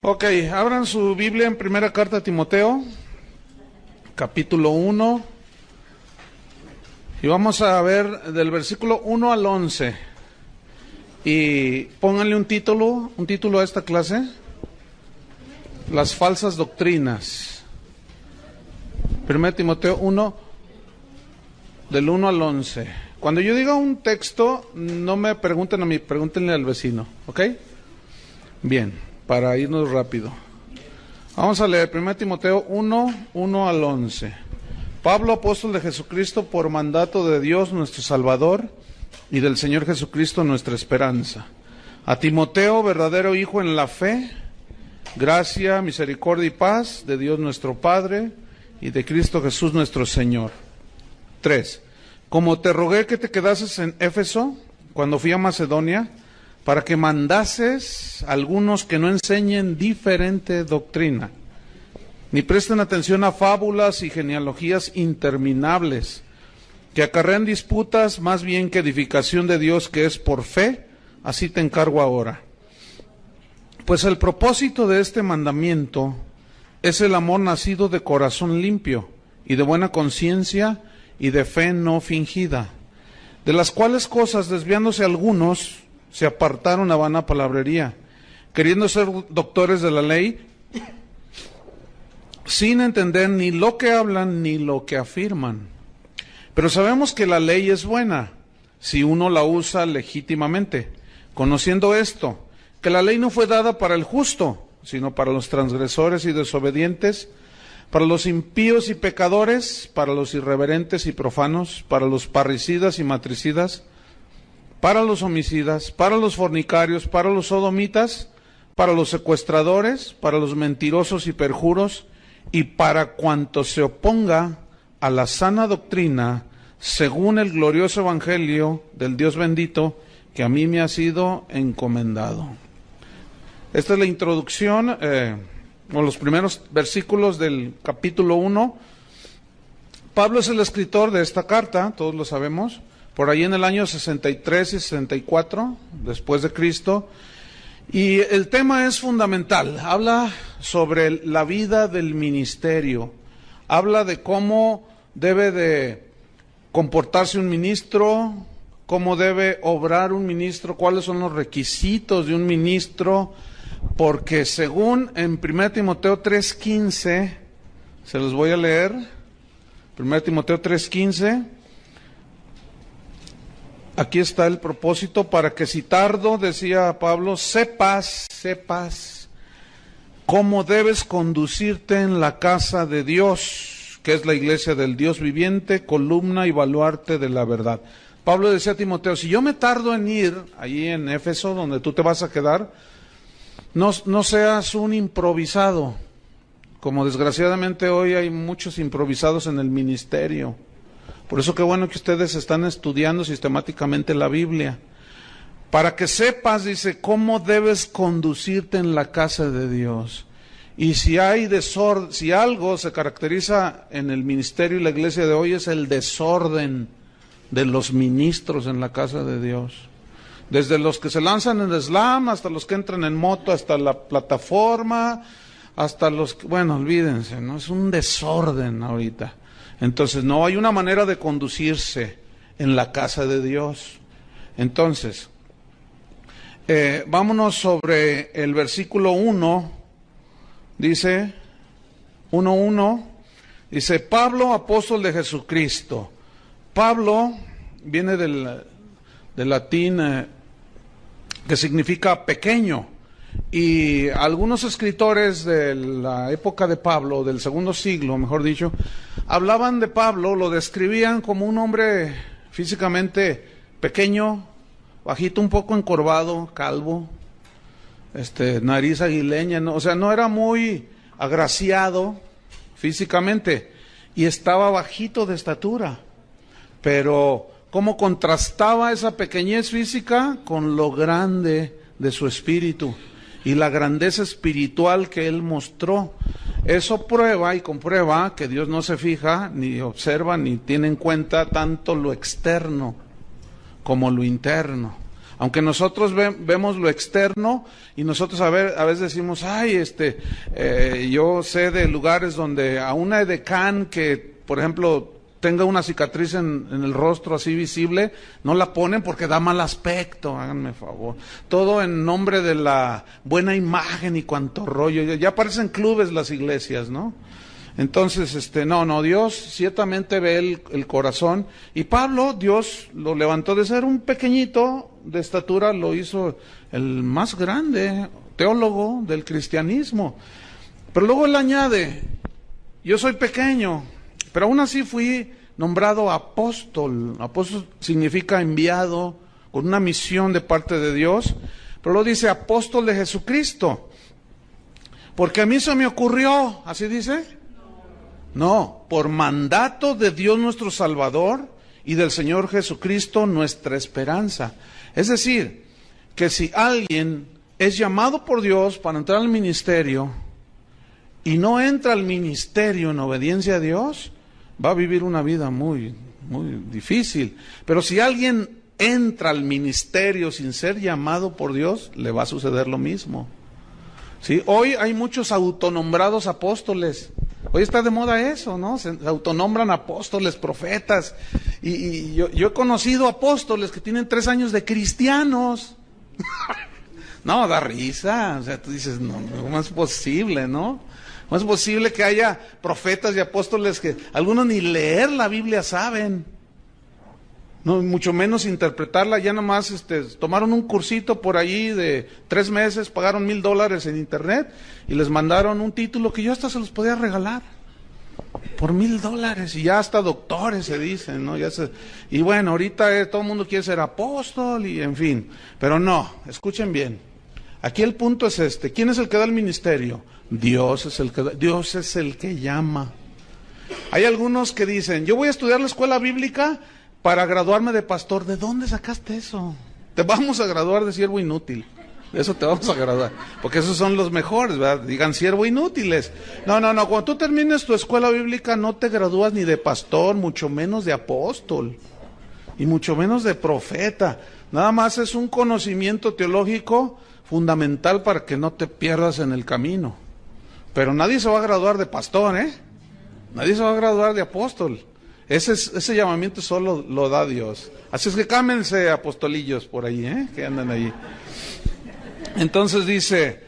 Ok, abran su Biblia en primera carta a Timoteo, capítulo 1, y vamos a ver del versículo 1 al 11, y pónganle un título a esta clase: las falsas doctrinas. Primera Timoteo 1, del 1 al 11. Cuando yo diga un texto, no me pregunten a mí, pregúntenle al vecino, ¿ok? Bien. Para irnos rápido, vamos a leer 1 Timoteo 1 al 11. Pablo, apóstol de Jesucristo, por mandato de Dios nuestro Salvador y del Señor Jesucristo nuestra esperanza. A Timoteo, verdadero hijo en la fe, gracia, misericordia y paz de Dios nuestro Padre y de Cristo Jesús nuestro Señor. 3. Como te rogué que te quedases en Éfeso cuando fui a Macedonia, para que mandases a algunos que no enseñen diferente doctrina, ni presten atención a fábulas y genealogías interminables, que acarrean disputas más bien que edificación de Dios que es por fe. Así te encargo ahora. Pues el propósito de este mandamiento es el amor nacido de corazón limpio y de buena conciencia y de fe no fingida, de las cuales cosas, desviándose algunos, se apartaron a vana palabrería, queriendo ser doctores de la ley, sin entender ni lo que hablan ni lo que afirman. Pero sabemos que la ley es buena, si uno la usa legítimamente, conociendo esto, que la ley no fue dada para el justo, sino para los transgresores y desobedientes, para los impíos y pecadores, para los irreverentes y profanos, para los parricidas y matricidas, para los homicidas, para los fornicarios, para los sodomitas, para los secuestradores, para los mentirosos y perjuros, y para cuanto se oponga a la sana doctrina, según el glorioso evangelio del Dios bendito, que a mí me ha sido encomendado. Esta es la introducción, o los primeros versículos del capítulo 1. Pablo es el escritor de esta carta, todos lo sabemos, por ahí en el año 63 y 64, después de Cristo, y el tema es fundamental. Habla sobre la vida del ministerio, habla de cómo debe de comportarse un ministro, cómo debe obrar un ministro, cuáles son los requisitos de un ministro, porque según en 1 Timoteo 3:15, se los voy a leer, 1 Timoteo 3:15, aquí está el propósito: para que si tardo, decía Pablo, sepas cómo debes conducirte en la casa de Dios, que es la iglesia del Dios viviente, columna y baluarte de la verdad. Pablo decía a Timoteo, si yo me tardo en ir allí en Éfeso, donde tú te vas a quedar, no seas un improvisado, como desgraciadamente hoy hay muchos improvisados en el ministerio. Por eso qué bueno que ustedes están estudiando sistemáticamente la Biblia, para que sepas, dice, cómo debes conducirte en la casa de Dios. Y si hay desorden, si algo se caracteriza en el ministerio y la iglesia de hoy, es el desorden de los ministros en la casa de Dios. Desde los que se lanzan en el slam, hasta los que entran en moto, hasta la plataforma, hasta los que, bueno, olvídense, ¿no? Es un desorden ahorita. Entonces, no hay una manera de conducirse en la casa de Dios. Entonces, vámonos sobre el versículo 1, dice, 1:1, dice, Pablo, apóstol de Jesucristo. Pablo viene del latín que significa pequeño. Y algunos escritores de la época de Pablo, del segundo siglo, mejor dicho, hablaban de Pablo, lo describían como un hombre físicamente pequeño, bajito, un poco encorvado, calvo, nariz aguileña, ¿no? O sea, no era muy agraciado físicamente y estaba bajito de estatura, pero cómo contrastaba esa pequeñez física con lo grande de su espíritu y la grandeza espiritual que él mostró. Eso prueba y comprueba que Dios no se fija, ni observa, ni tiene en cuenta tanto lo externo como lo interno. Aunque nosotros vemos lo externo y nosotros a veces decimos, ay, yo sé de lugares donde a una edecán que, por ejemplo, tenga una cicatriz en el rostro así visible, no la ponen porque da mal aspecto, háganme favor. Todo en nombre de la buena imagen y cuanto rollo. Ya parecen clubes las iglesias, ¿no? Entonces, no, Dios ciertamente ve el corazón. Y Pablo, Dios lo levantó de ser un pequeñito de estatura, lo hizo el más grande teólogo del cristianismo. Pero luego él añade, yo soy pequeño, pero aún así fui nombrado apóstol. Apóstol significa enviado con una misión de parte de Dios. Pero luego dice apóstol de Jesucristo. Porque a mí se me ocurrió, ¿así dice? No, por mandato de Dios nuestro Salvador y del Señor Jesucristo nuestra esperanza. Es decir, que si alguien es llamado por Dios para entrar al ministerio y no entra al ministerio en obediencia a Dios, va a vivir una vida muy, muy difícil. Pero si alguien entra al ministerio sin ser llamado por Dios, le va a suceder lo mismo. ¿Sí? Hoy hay muchos autonombrados apóstoles. Hoy está de moda eso, ¿no? Se autonombran apóstoles, profetas. Y yo he conocido apóstoles que tienen 3 años de cristianos. No, da risa. O sea, tú dices, no, ¿cómo es posible, no? ¿Cómo es posible que haya profetas y apóstoles que algunos ni leer la Biblia saben? No, mucho menos interpretarla. Ya nomás tomaron un cursito por allí de 3 meses, pagaron $1,000 en internet y les mandaron un título que yo hasta se los podía regalar por $1,000 y ya hasta doctores se dicen, ¿no? Y bueno, ahorita todo el mundo quiere ser apóstol y en fin, pero no, escuchen bien. Aquí el punto es ¿quién es el que da el ministerio? Dios es el que llama. Hay algunos que dicen, yo voy a estudiar la escuela bíblica para graduarme de pastor. ¿De dónde sacaste eso? Te vamos a graduar de siervo inútil. De eso te vamos a graduar. Porque esos son los mejores, ¿verdad? Digan siervo inútiles. No. Cuando tú termines tu escuela bíblica no te gradúas ni de pastor, mucho menos de apóstol. Y mucho menos de profeta. Nada más es un conocimiento teológico fundamental para que no te pierdas en el camino. Pero nadie se va a graduar de pastor, ¿eh? Nadie se va a graduar de apóstol. Ese llamamiento solo lo da Dios. Así es que cámense apostolillos por ahí, que andan ahí. Entonces dice,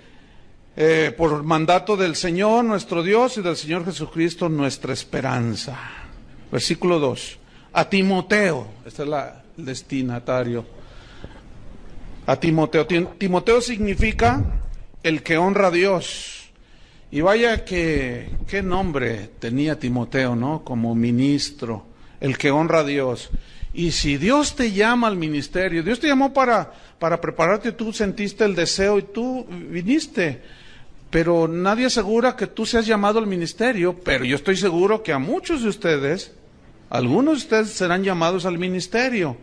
por mandato del Señor nuestro Dios y del Señor Jesucristo nuestra esperanza. Versículo 2. A Timoteo, este es el destinatario. A Timoteo. Timoteo significa el que honra a Dios. Y vaya qué nombre tenía Timoteo, ¿no? Como ministro, el que honra a Dios. Y si Dios te llama al ministerio, Dios te llamó para prepararte, tú sentiste el deseo y tú viniste. Pero nadie asegura que tú seas llamado al ministerio, pero yo estoy seguro que a muchos de ustedes, algunos de ustedes serán llamados al ministerio.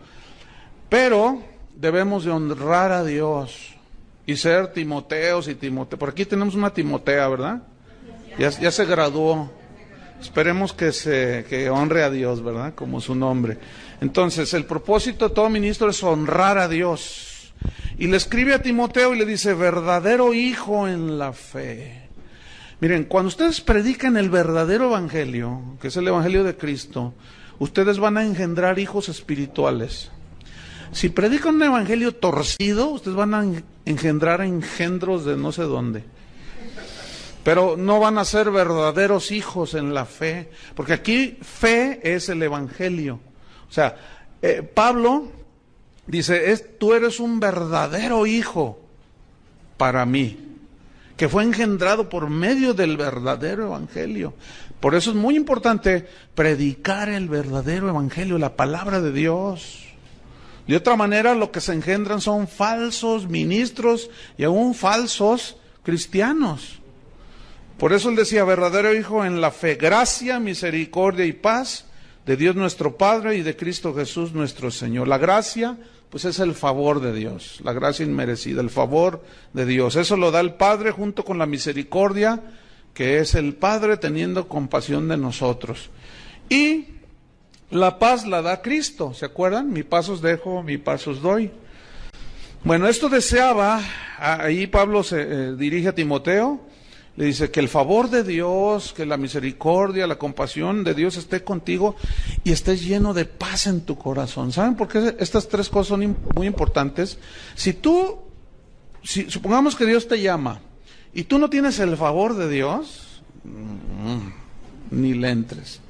Pero debemos de honrar a Dios. Y ser Timoteos y Timoteo. Por aquí tenemos una Timotea, ¿verdad? Ya se graduó. Esperemos que honre a Dios, ¿verdad? Como su nombre. Entonces, el propósito de todo ministro es honrar a Dios. Y le escribe a Timoteo y le dice, verdadero hijo en la fe. Miren, cuando ustedes predican el verdadero evangelio, que es el evangelio de Cristo, ustedes van a engendrar hijos espirituales. Si predican un evangelio torcido, ustedes van a engendrar engendros de no sé dónde. Pero no van a ser verdaderos hijos en la fe, porque aquí fe es el evangelio. O sea, Pablo dice, tú eres un verdadero hijo para mí, que fue engendrado por medio del verdadero evangelio. Por eso es muy importante predicar el verdadero evangelio, la palabra de Dios. De otra manera, lo que se engendran son falsos ministros y aún falsos cristianos. Por eso él decía, verdadero hijo en la fe, gracia, misericordia y paz de Dios nuestro Padre y de Cristo Jesús nuestro Señor. La gracia, pues es el favor de Dios, la gracia inmerecida, el favor de Dios. Eso lo da el Padre junto con la misericordia, que es el Padre teniendo compasión de nosotros. Y la paz la da Cristo, ¿se acuerdan? Mi paz os dejo, mi paz os doy. Bueno, esto deseaba, ahí Pablo se dirige a Timoteo, le dice que el favor de Dios, que la misericordia, la compasión de Dios esté contigo y estés lleno de paz en tu corazón. ¿Saben por qué estas tres cosas son muy importantes? Si supongamos que Dios te llama y tú no tienes el favor de Dios, ni le entres.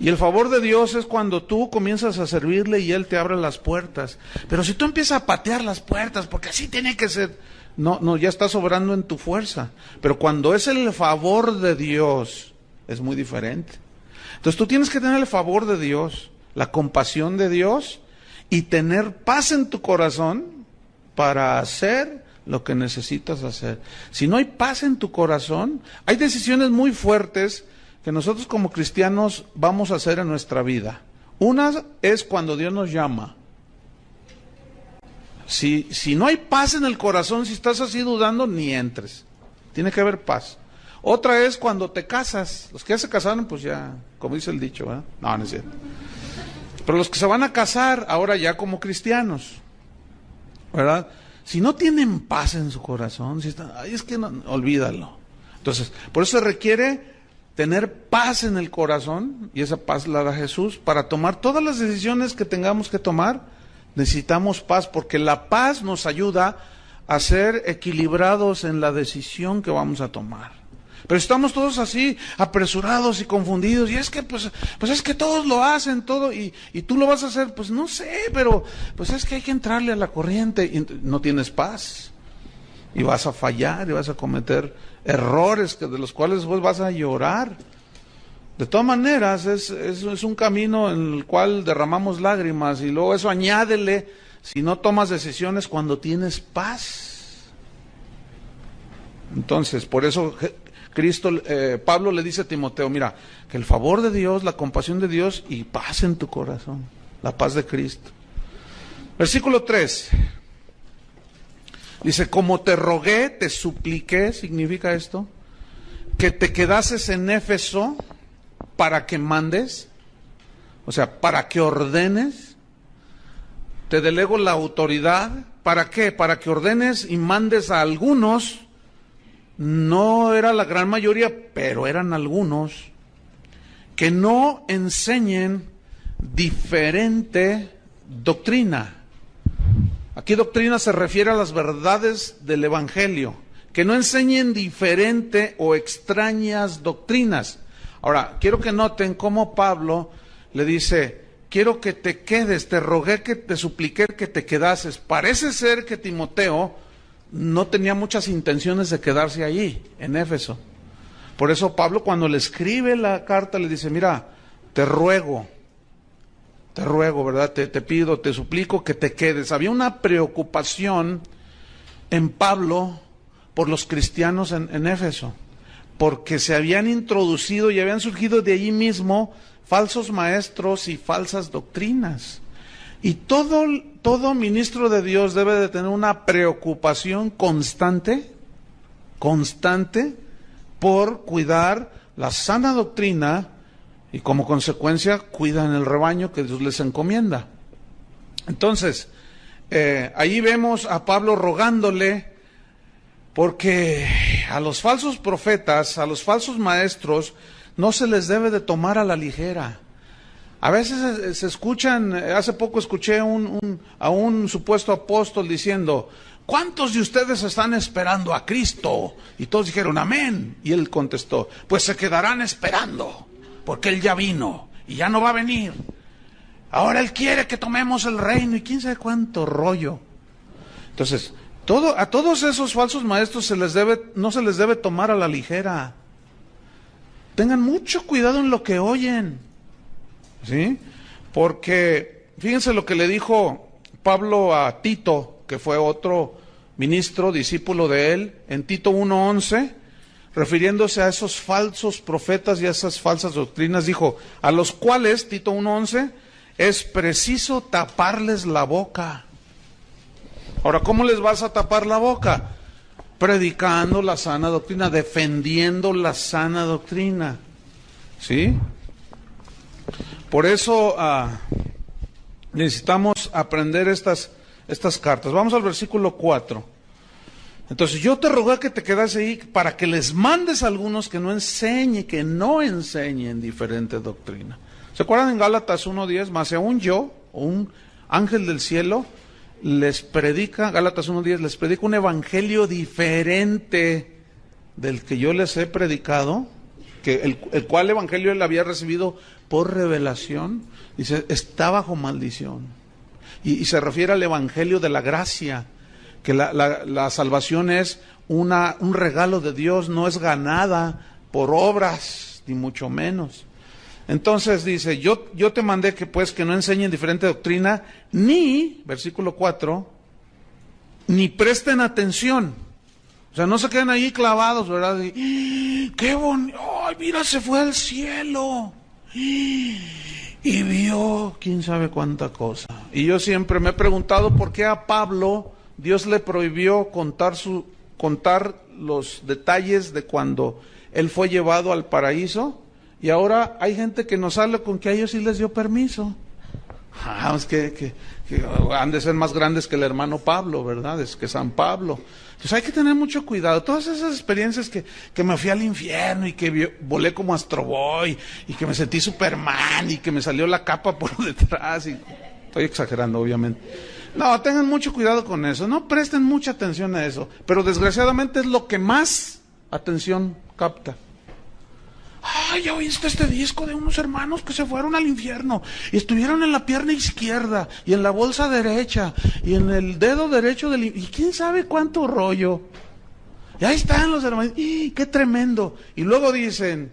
Y el favor de Dios es cuando tú comienzas a servirle y Él te abre las puertas. Pero si tú empiezas a patear las puertas, porque así tiene que ser, no, ya estás obrando en tu fuerza. Pero cuando es el favor de Dios, es muy diferente. Entonces tú tienes que tener el favor de Dios, la compasión de Dios y tener paz en tu corazón para hacer lo que necesitas hacer. Si no hay paz en tu corazón, hay decisiones muy fuertes que nosotros como cristianos vamos a hacer en nuestra vida. Una es cuando Dios nos llama. Si no hay paz en el corazón, si estás así dudando, ni entres. Tiene que haber paz. Otra es cuando te casas. Los que ya se casaron, pues ya, como dice el dicho, ¿verdad? No es cierto. Pero los que se van a casar ahora ya como cristianos, ¿verdad? Si no tienen paz en su corazón, si están, ay, es que no, olvídalo. Entonces, por eso se requiere tener paz en el corazón, y esa paz la da Jesús. Para tomar todas las decisiones que tengamos que tomar, necesitamos paz, porque la paz nos ayuda a ser equilibrados en la decisión que vamos a tomar. Pero estamos todos así, apresurados y confundidos, y es que pues es que todos lo hacen, todo, y tú lo vas a hacer, pues no sé, pero pues es que hay que entrarle a la corriente, y no tienes paz, y vas a fallar, y vas a cometer errores de los cuales después vas a llorar. De todas maneras, es un camino en el cual derramamos lágrimas, y luego eso añádele, si no tomas decisiones cuando tienes paz. Entonces, por eso Pablo le dice a Timoteo, mira, que el favor de Dios, la compasión de Dios y paz en tu corazón, la paz de Cristo. Versículo 3. Dice, como te rogué, te supliqué, significa esto, que te quedases en Éfeso para que mandes, o sea, para que ordenes, te delego la autoridad, ¿para qué? Para que ordenes y mandes a algunos, no era la gran mayoría, pero eran algunos, que no enseñen diferente doctrina. Aquí doctrina se refiere a las verdades del Evangelio, que no enseñen diferente o extrañas doctrinas. Ahora, quiero que noten cómo Pablo le dice, quiero que te quedes, te rogué, que te supliqué que te quedases. Parece ser que Timoteo no tenía muchas intenciones de quedarse allí, en Éfeso. Por eso Pablo, cuando le escribe la carta, le dice, mira, te ruego, ¿verdad? Te pido, te suplico que te quedes. Había una preocupación en Pablo por los cristianos en Éfeso, porque se habían introducido y habían surgido de allí mismo falsos maestros y falsas doctrinas. Y todo ministro de Dios debe de tener una preocupación constante por cuidar la sana doctrina, y como consecuencia cuidan el rebaño que Dios les encomienda. Entonces, ahí vemos a Pablo rogándole, porque a los falsos profetas, a los falsos maestros, no se les debe de tomar a la ligera. A veces se escuchan, hace poco escuché a un supuesto apóstol diciendo, ¿cuántos de ustedes están esperando a Cristo? Y todos dijeron, amén. Y él contestó, pues se quedarán esperando, porque Él ya vino y ya no va a venir. Ahora Él quiere que tomemos el reino y quién sabe cuánto rollo. Entonces, a todos esos falsos maestros no se les debe tomar a la ligera. Tengan mucho cuidado en lo que oyen, ¿sí? Porque fíjense lo que le dijo Pablo a Tito, que fue otro ministro, discípulo de él, en Tito 1:11, refiriéndose a esos falsos profetas y a esas falsas doctrinas, dijo, a los cuales, Tito 1:11, es preciso taparles la boca. Ahora, ¿cómo les vas a tapar la boca? Predicando la sana doctrina, defendiendo la sana doctrina, ¿sí? Por eso necesitamos aprender estas estas cartas. Vamos al versículo 4. Entonces yo te rogué que te quedas ahí para que les mandes a algunos que no enseñen diferente doctrina. ¿Se acuerdan en Gálatas 1:10? Más aún yo, o un ángel del cielo, les predica, Gálatas 1:10, les predica un evangelio diferente del que yo les he predicado, que el cual evangelio él había recibido por revelación. Dice, está bajo maldición. Y se refiere al evangelio de la gracia, que la salvación es un regalo de Dios, no es ganada por obras, ni mucho menos. Entonces dice, yo te mandé que no enseñen diferente doctrina, versículo 4, ni presten atención. O sea, no se queden ahí clavados, ¿verdad? ¡Qué bonito! ¡Ay, mira, se fue al cielo! Y vio quién sabe cuánta cosa. Y yo siempre me he preguntado por qué a Pablo Dios le prohibió contar los detalles de cuando él fue llevado al paraíso. Y ahora hay gente que nos habla con que a ellos sí les dio permiso. Es que han de ser más grandes que el hermano Pablo, ¿verdad? Es que San Pablo. Entonces hay que tener mucho cuidado. Todas esas experiencias que me fui al infierno y que volé como Astro Boy y que me sentí Superman y que me salió la capa por detrás. Estoy exagerando, obviamente. No, tengan mucho cuidado con eso. No presten mucha atención a eso. Pero desgraciadamente es lo que más atención capta. Ay, ¿ya oíste este disco de unos hermanos que se fueron al infierno y estuvieron en la pierna izquierda y en la bolsa derecha y en el dedo derecho y quién sabe cuánto rollo? Y ahí están los hermanos, ¡qué tremendo! Y luego dicen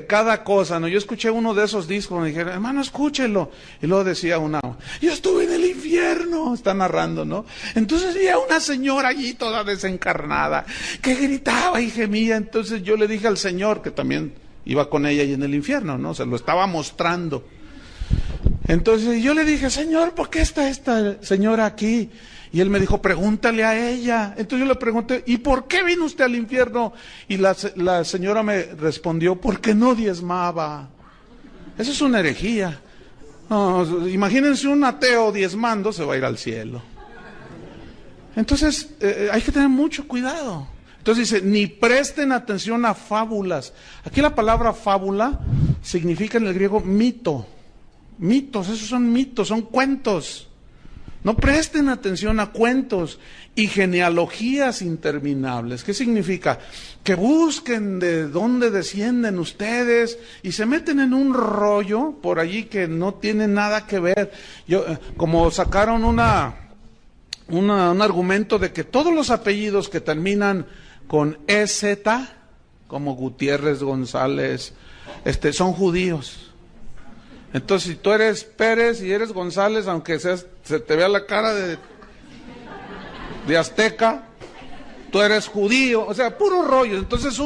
cada cosa, ¿no? Yo escuché uno de esos discos, me dijeron, hermano, escúchelo. Y luego decía yo estuve en el infierno, está narrando, ¿no? Entonces vi a una señora allí toda desencarnada, que gritaba y gemía. Entonces yo le dije al Señor, que también iba con ella y en el infierno, ¿no? Se lo estaba mostrando. Entonces yo le dije, Señor, ¿por qué está esta señora aquí? Y él me dijo, pregúntale a ella. Entonces yo le pregunté, ¿y por qué vino usted al infierno? Y la señora me respondió, porque no diezmaba. Eso es una herejía. No, imagínense un ateo diezmando, se va a ir al cielo. Entonces hay que tener mucho cuidado. Entonces dice, ni presten atención a fábulas. Aquí la palabra fábula significa en el griego mito. Mitos, esos son mitos, son cuentos. No presten atención a cuentos y genealogías interminables. ¿Qué significa? Que busquen de dónde descienden ustedes y se meten en un rollo por allí que no tiene nada que ver. Como sacaron un argumento de que todos los apellidos que terminan con EZ, como Gutiérrez, González, son judíos. Entonces, si tú eres Pérez y eres González, aunque se te vea la cara de azteca, tú eres judío, o sea, puro rollo. Entonces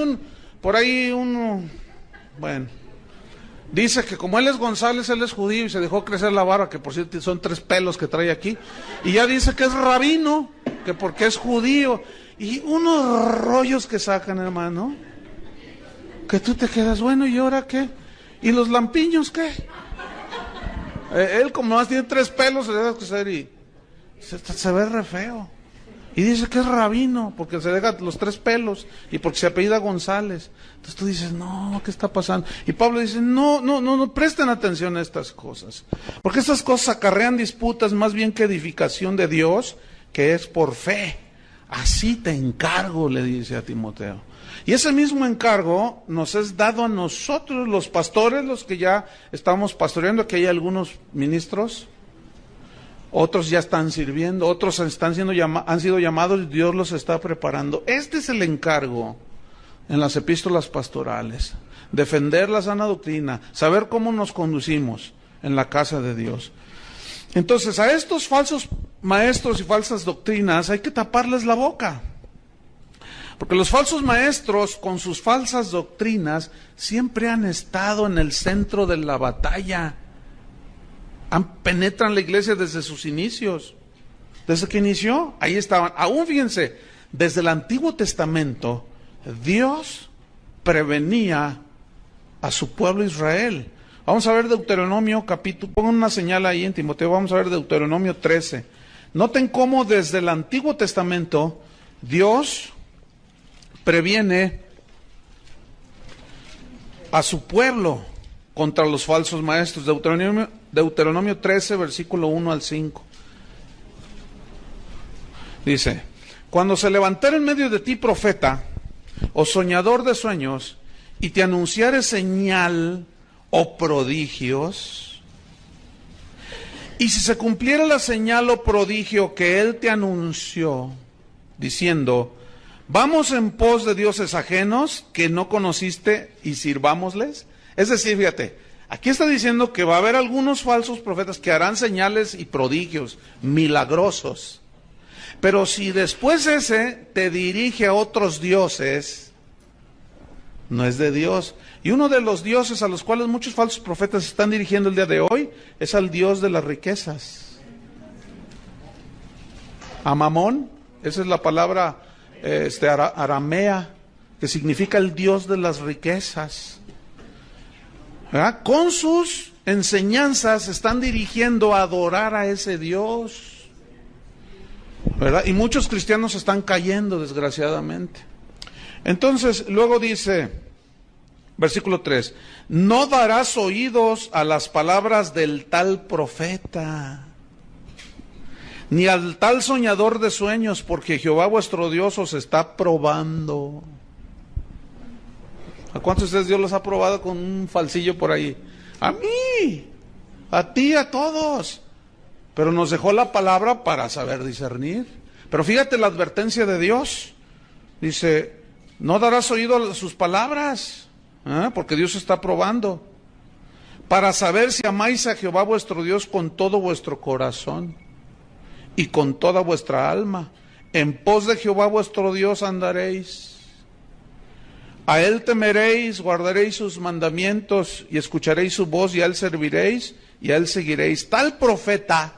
dice que como él es González, él es judío y se dejó crecer la barba, que por cierto son 3 pelos que trae aquí, y ya dice que es rabino, que porque es judío. Y unos rollos que sacan, hermano, que tú te quedas, bueno, ¿y ahora qué? ¿Y los lampiños qué? Él como más tiene 3 pelos, se deja crecer y se ve re feo. Y dice que es rabino, porque se deja los 3 pelos y porque se apellida González. Entonces tú dices, no, ¿qué está pasando? Y Pablo dice, no presten atención a estas cosas. Porque estas cosas acarrean disputas más bien que edificación de Dios, que es por fe. Así te encargo, le dice a Timoteo. Y ese mismo encargo nos es dado a nosotros, los pastores, los que ya estamos pastoreando. Aquí hay algunos ministros, otros ya están sirviendo, otros han sido llamados y Dios los está preparando. Este es el encargo en las epístolas pastorales: defender la sana doctrina, saber cómo nos conducimos en la casa de Dios. Entonces, a estos falsos maestros y falsas doctrinas hay que taparles la boca. Porque los falsos maestros, con sus falsas doctrinas, siempre han estado en el centro de la batalla. Penetran la iglesia desde sus inicios. Desde que inició, ahí estaban. Aún fíjense, desde el Antiguo Testamento, Dios prevenía a su pueblo Israel. Vamos a ver Deuteronomio capítulo, pongan una señal ahí en Timoteo, vamos a ver Deuteronomio 13. Noten cómo desde el Antiguo Testamento Dios previene a su pueblo contra los falsos maestros. Deuteronomio 13, versículo 1 al 5. Dice: cuando se levantare en medio de ti profeta o soñador de sueños, y te anunciare señal o prodigios, y si se cumpliera la señal o prodigio que él te anunció, diciendo: vamos en pos de dioses ajenos que no conociste y sirvámosles. Es decir, fíjate, aquí está diciendo que va a haber algunos falsos profetas que harán señales y prodigios milagrosos. Pero si después ese te dirige a otros dioses, no es de Dios. Y uno de los dioses a los cuales muchos falsos profetas se están dirigiendo el día de hoy es al Dios de las riquezas. A Mamón, esa es la palabra aramea, que significa el Dios de las riquezas. ¿Verdad? Con sus enseñanzas se están dirigiendo a adorar a ese Dios. ¿Verdad? Y muchos cristianos están cayendo, desgraciadamente. Entonces, luego dice, versículo 3, no darás oídos a las palabras del tal profeta, ni al tal soñador de sueños, porque Jehová vuestro Dios os está probando. ¿A cuántos de ustedes Dios los ha probado con un falsillo por ahí? A mí, a ti, a todos. Pero nos dejó la palabra para saber discernir. Pero fíjate la advertencia de Dios. Dice, no darás oído a sus palabras, porque Dios está probando, para saber si amáis a Jehová vuestro Dios con todo vuestro corazón y con toda vuestra alma. En pos de Jehová vuestro Dios andaréis. A él temeréis, guardaréis sus mandamientos y escucharéis su voz, y a él serviréis y a él seguiréis. Tal profeta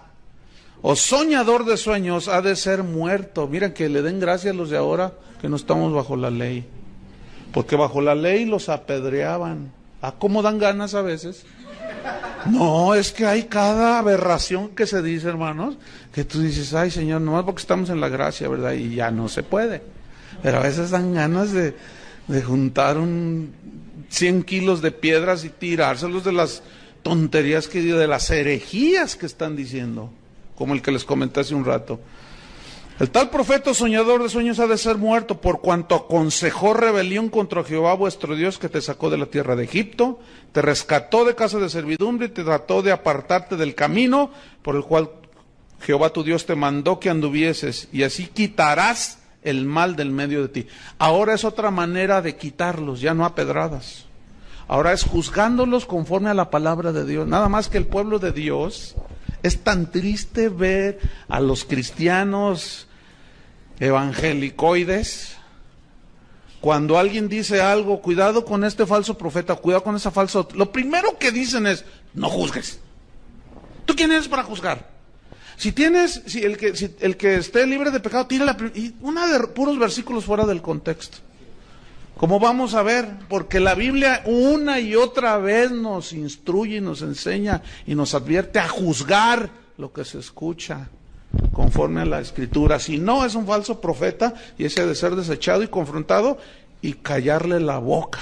o soñador de sueños ha de ser muerto. Miren, que le den gracias a los de ahora que no estamos bajo la ley, porque bajo la ley los apedreaban. ¿A cómo dan ganas a veces? No, es que hay cada aberración que se dice, hermanos, que tú dices, ay Señor, nomás porque estamos en la gracia, ¿verdad? Y ya no se puede. Pero a veces dan ganas de juntar 100 kilos de piedras y tirárselos de las tonterías que digo, de las herejías que están diciendo, como el que les comenté hace un rato. El tal profeta soñador de sueños ha de ser muerto, por cuanto aconsejó rebelión contra Jehová vuestro Dios, que te sacó de la tierra de Egipto, te rescató de casa de servidumbre y te trató de apartarte del camino por el cual Jehová tu Dios te mandó que anduvieses, y así quitarás el mal del medio de ti. Ahora es otra manera de quitarlos, ya no a pedradas. Ahora es juzgándolos conforme a la palabra de Dios. Nada más que el pueblo de Dios, es tan triste ver a los cristianos evangelicoides, cuando alguien dice algo, cuidado con este falso profeta, cuidado con esa falsa, lo primero que dicen es, no juzgues. ¿Tú quién eres para juzgar? Si el que esté libre de pecado, tírala, y una de puros versículos fuera del contexto. Como vamos a ver, porque la Biblia una y otra vez nos instruye y nos enseña y nos advierte a juzgar lo que se escucha conforme a la Escritura. Si no, es un falso profeta y ese ha de ser desechado y confrontado y callarle la boca.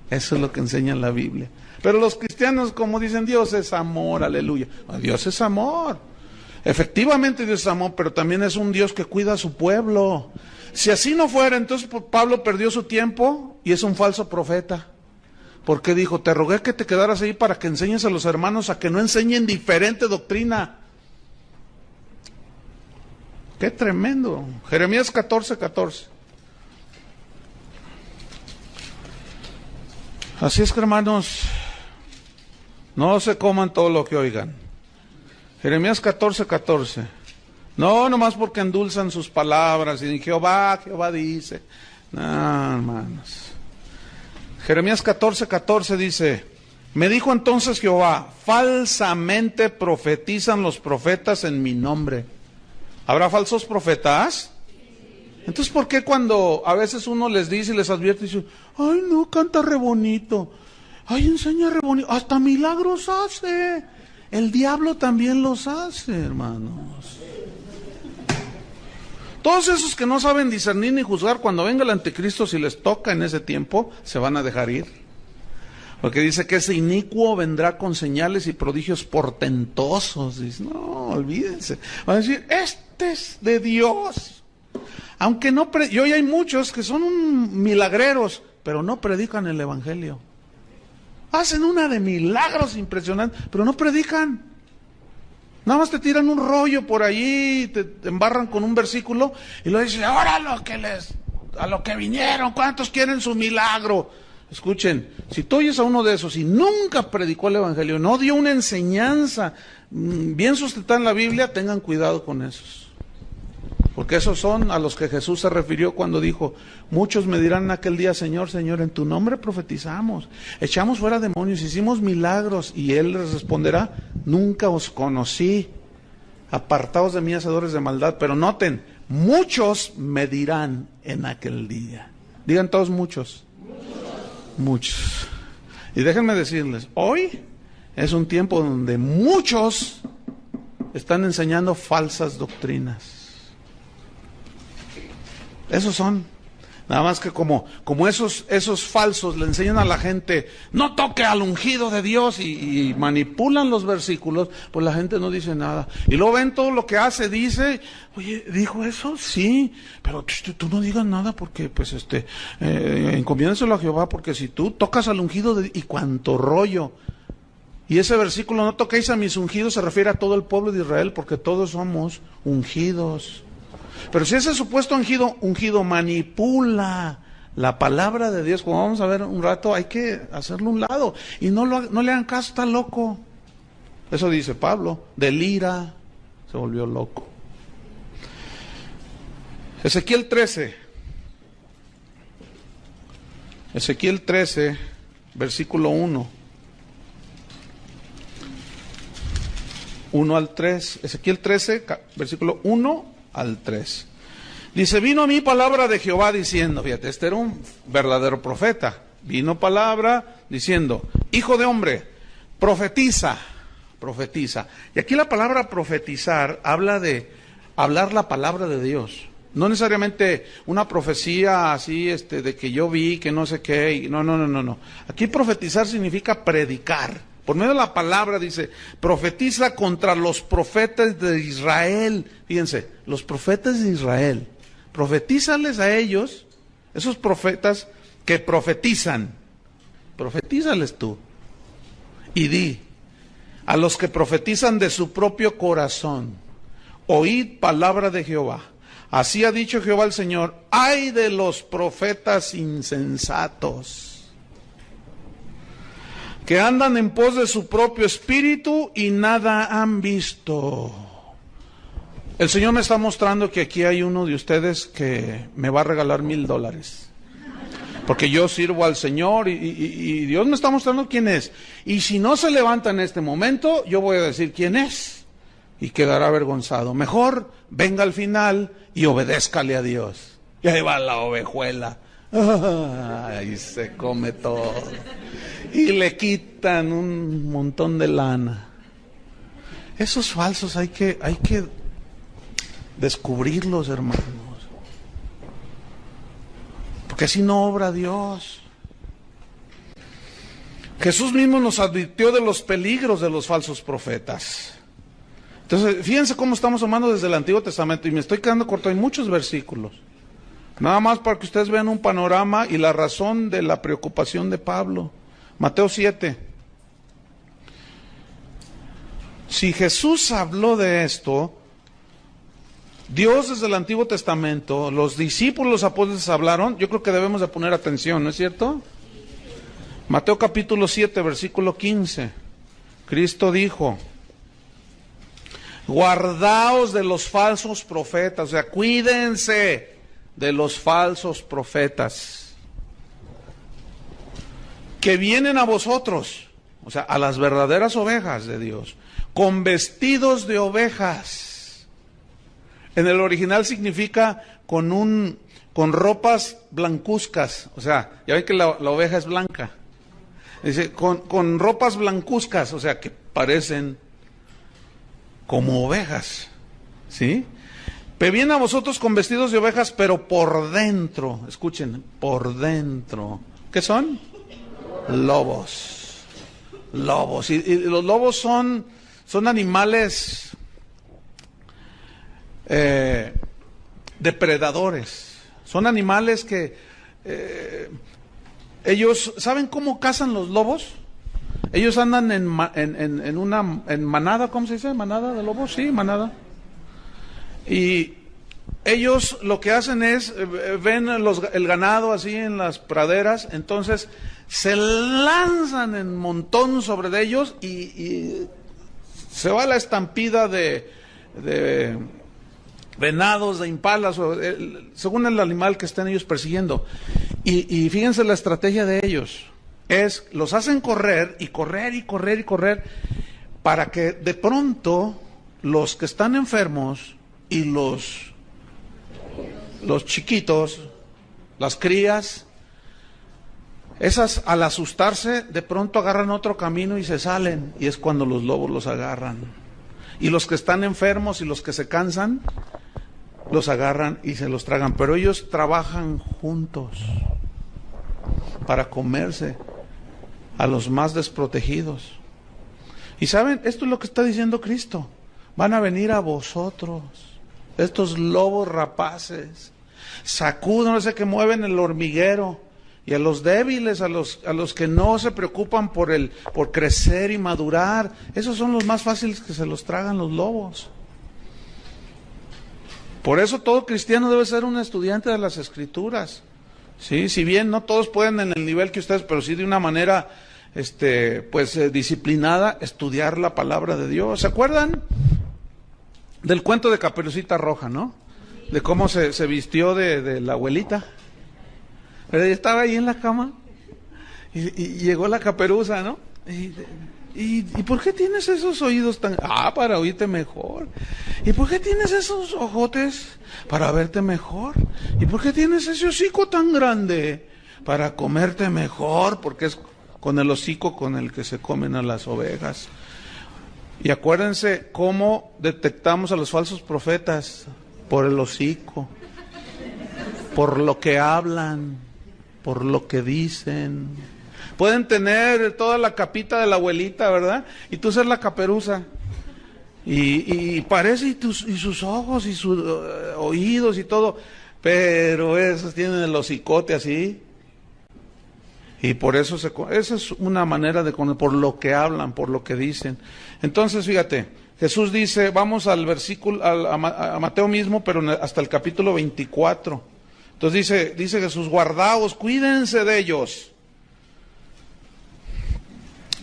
Eso es lo que enseña la Biblia. Pero los cristianos, como dicen, Dios es amor, aleluya. Dios es amor. Efectivamente Dios es amor, pero también es un Dios que cuida a su pueblo. Si así no fuera, entonces Pablo perdió su tiempo y es un falso profeta. Porque dijo, te rogué que te quedaras ahí para que enseñes a los hermanos a que no enseñen diferente doctrina. Qué tremendo. Jeremías 14:14. Así es que, hermanos, no se coman todo lo que oigan. Jeremías 14:14. No, nomás porque endulzan sus palabras y Jehová dice. No, hermanos. Jeremías 14:14 dice, me dijo entonces Jehová, falsamente profetizan los profetas en mi nombre. ¿Habrá falsos profetas? Entonces, ¿por qué cuando a veces uno les dice y les advierte, dice, ay no, canta re bonito, ay enseña re bonito, hasta milagros hace? El diablo también los hace, hermanos. Todos esos que no saben discernir ni juzgar, cuando venga el anticristo, si les toca en ese tiempo, se van a dejar ir. Porque dice que ese inicuo vendrá con señales y prodigios portentosos. Dice, no, olvídense. Van a decir, este es de Dios. Aunque no, y hoy hay muchos que son milagreros, pero no predican el evangelio. Hacen una de milagros impresionantes, pero no predican. Nada más te tiran un rollo por allí, te embarran con un versículo y luego dicen, ahora a lo que vinieron, ¿cuántos quieren su milagro? Escuchen, si tú oyes a uno de esos y nunca predicó el evangelio, no dio una enseñanza bien sustentada en la Biblia, tengan cuidado con esos. Porque esos son a los que Jesús se refirió cuando dijo, muchos me dirán en aquel día, Señor, Señor, en tu nombre profetizamos, echamos fuera demonios, hicimos milagros, y Él les responderá, nunca os conocí, apartaos de mí, hacedores de maldad. Pero noten, muchos me dirán en aquel día. Digan todos muchos. Muchos. Y déjenme decirles, hoy es un tiempo donde muchos están enseñando falsas doctrinas. Esos son. Nada más que como esos falsos le enseñan a la gente, no toque al ungido de Dios, y manipulan los versículos, pues la gente no dice nada. Y luego ven todo lo que hace, dice, oye, ¿dijo eso? Sí, pero tú no digas nada porque, pues, encomiéndenselo a Jehová, porque si tú tocas al ungido y cuánto rollo. Y ese versículo, no toquéis a mis ungidos, se refiere a todo el pueblo de Israel, porque todos somos ungidos. Pero si ese supuesto ungido manipula la palabra de Dios, como vamos a ver un rato, hay que hacerlo a un lado. Y no le hagan caso, está loco. Eso dice Pablo, delira, se volvió loco. Ezequiel 13, versículo 1. 1 al 3. Ezequiel 13, versículo 1 al 3. Dice, vino a mí palabra de Jehová diciendo, fíjate, este era un verdadero profeta. Vino palabra diciendo, hijo de hombre, profetiza. Y aquí la palabra profetizar habla de hablar la palabra de Dios. No necesariamente una profecía así, de que yo vi, que no sé qué. No. Aquí profetizar significa predicar. Por medio de la palabra dice, profetiza contra los profetas de Israel. Fíjense, los profetas de Israel. Profetízales a ellos, esos profetas que profetizan. Profetízales tú. Y di, a los que profetizan de su propio corazón, oíd palabra de Jehová. Así ha dicho Jehová el Señor, ay de los profetas insensatos, que andan en pos de su propio espíritu y nada han visto. El Señor me está mostrando que aquí hay uno de ustedes que me va a regalar $1,000. Porque yo sirvo al Señor y Dios me está mostrando quién es. Y si no se levanta en este momento, yo voy a decir quién es. Y quedará avergonzado. Mejor venga al final y obedézcale a Dios. Y ahí va la ovejuela. Ahí se come todo. Y le quitan un montón de lana. Esos falsos hay que descubrirlos, hermanos. Porque así no obra Dios. Jesús mismo nos advirtió de los peligros de los falsos profetas. Entonces, fíjense cómo estamos tomando desde el Antiguo Testamento, y me estoy quedando corto, hay muchos versículos. Nada más para que ustedes vean un panorama y la razón de la preocupación de Pablo. Mateo 7. Si Jesús habló de esto, Dios desde el Antiguo Testamento, los discípulos, los apóstoles hablaron, yo creo que debemos de poner atención, ¿no es cierto? Mateo capítulo 7, versículo 15. Cristo dijo, guardaos de los falsos profetas, o sea, cuídense de los falsos profetas que vienen a vosotros, o sea, a las verdaderas ovejas de Dios, con vestidos de ovejas. En el original significa con ropas blancuzcas, o sea, ya ven que la oveja es blanca. Dice, con ropas blancuzcas, o sea, que parecen como ovejas, ¿sí? Vienen a vosotros con vestidos de ovejas, pero por dentro, escuchen, por dentro, ¿qué son? Lobos. Lobos. Y los lobos son animales depredadores. Son animales que ellos, ¿saben cómo cazan los lobos? Ellos andan en manada, ¿cómo se dice? ¿Manada de lobos? Sí, manada. Y ellos lo que hacen es, ven el ganado así en las praderas, entonces se lanzan en montón sobre de ellos y se va la estampida de venados, de impalas, según el animal que estén ellos persiguiendo. Y fíjense la estrategia de ellos, los hacen correr y correr y correr y correr, para que de pronto los que están enfermos y los chiquitos, las crías, esas al asustarse de pronto agarran otro camino y se salen, y es cuando los lobos los agarran. Y los que están enfermos y los que se cansan, los agarran y se los tragan, pero ellos trabajan juntos para comerse a los más desprotegidos. Y saben, esto es lo que está diciendo Cristo: van a venir a vosotros estos lobos rapaces, sacuden, no sé, que mueven el hormiguero, y a los débiles, a los que no se preocupan por crecer y madurar, esos son los más fáciles que se los tragan los lobos. Por eso todo cristiano debe ser un estudiante de las Escrituras. Sí, si bien no todos pueden en el nivel que ustedes, pero sí de una manera disciplinada, estudiar la palabra de Dios. ¿Se acuerdan del cuento de Caperucita Roja, no? De cómo se vistió de la abuelita. Pero ella estaba ahí en la cama y llegó la caperuza, ¿no? ¿Y por qué tienes esos oídos tan...? Para oírte mejor. ¿Y por qué tienes esos ojotes? Para verte mejor. ¿Y por qué tienes ese hocico tan grande? Para comerte mejor, porque es con el hocico con el que se comen a las ovejas. Y acuérdense cómo detectamos a los falsos profetas: por el hocico, por lo que hablan, por lo que dicen. Pueden tener toda la capita de la abuelita, ¿verdad? Y tú ser la caperuza. Y parece, y sus ojos, y sus oídos, y todo. Pero esos tienen el hocicote así. Y por eso, esa es una manera de conocer, por lo que hablan, por lo que dicen. Entonces, fíjate, Jesús dice, vamos al versículo, a Mateo mismo, pero hasta el capítulo 24. Entonces dice Jesús: guardaos, cuídense de ellos.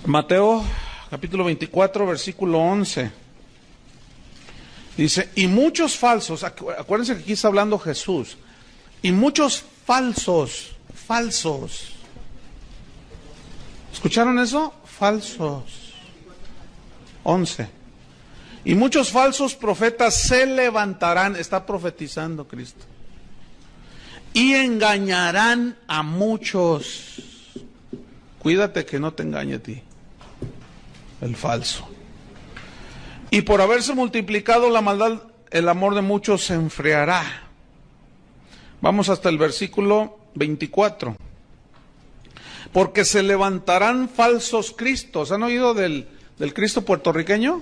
Mateo capítulo 24, versículo 11. Dice, y muchos falsos, acuérdense que aquí está hablando Jesús, y muchos falsos. ¿Escucharon eso? Falsos. 11. Y muchos falsos profetas se levantarán, está profetizando Cristo, y engañarán a muchos. Cuídate que no te engañe a ti, el falso. Y por haberse multiplicado la maldad, el amor de muchos se enfriará. Vamos hasta el versículo 24. Porque se levantarán falsos cristos. ¿Han oído del Cristo puertorriqueño?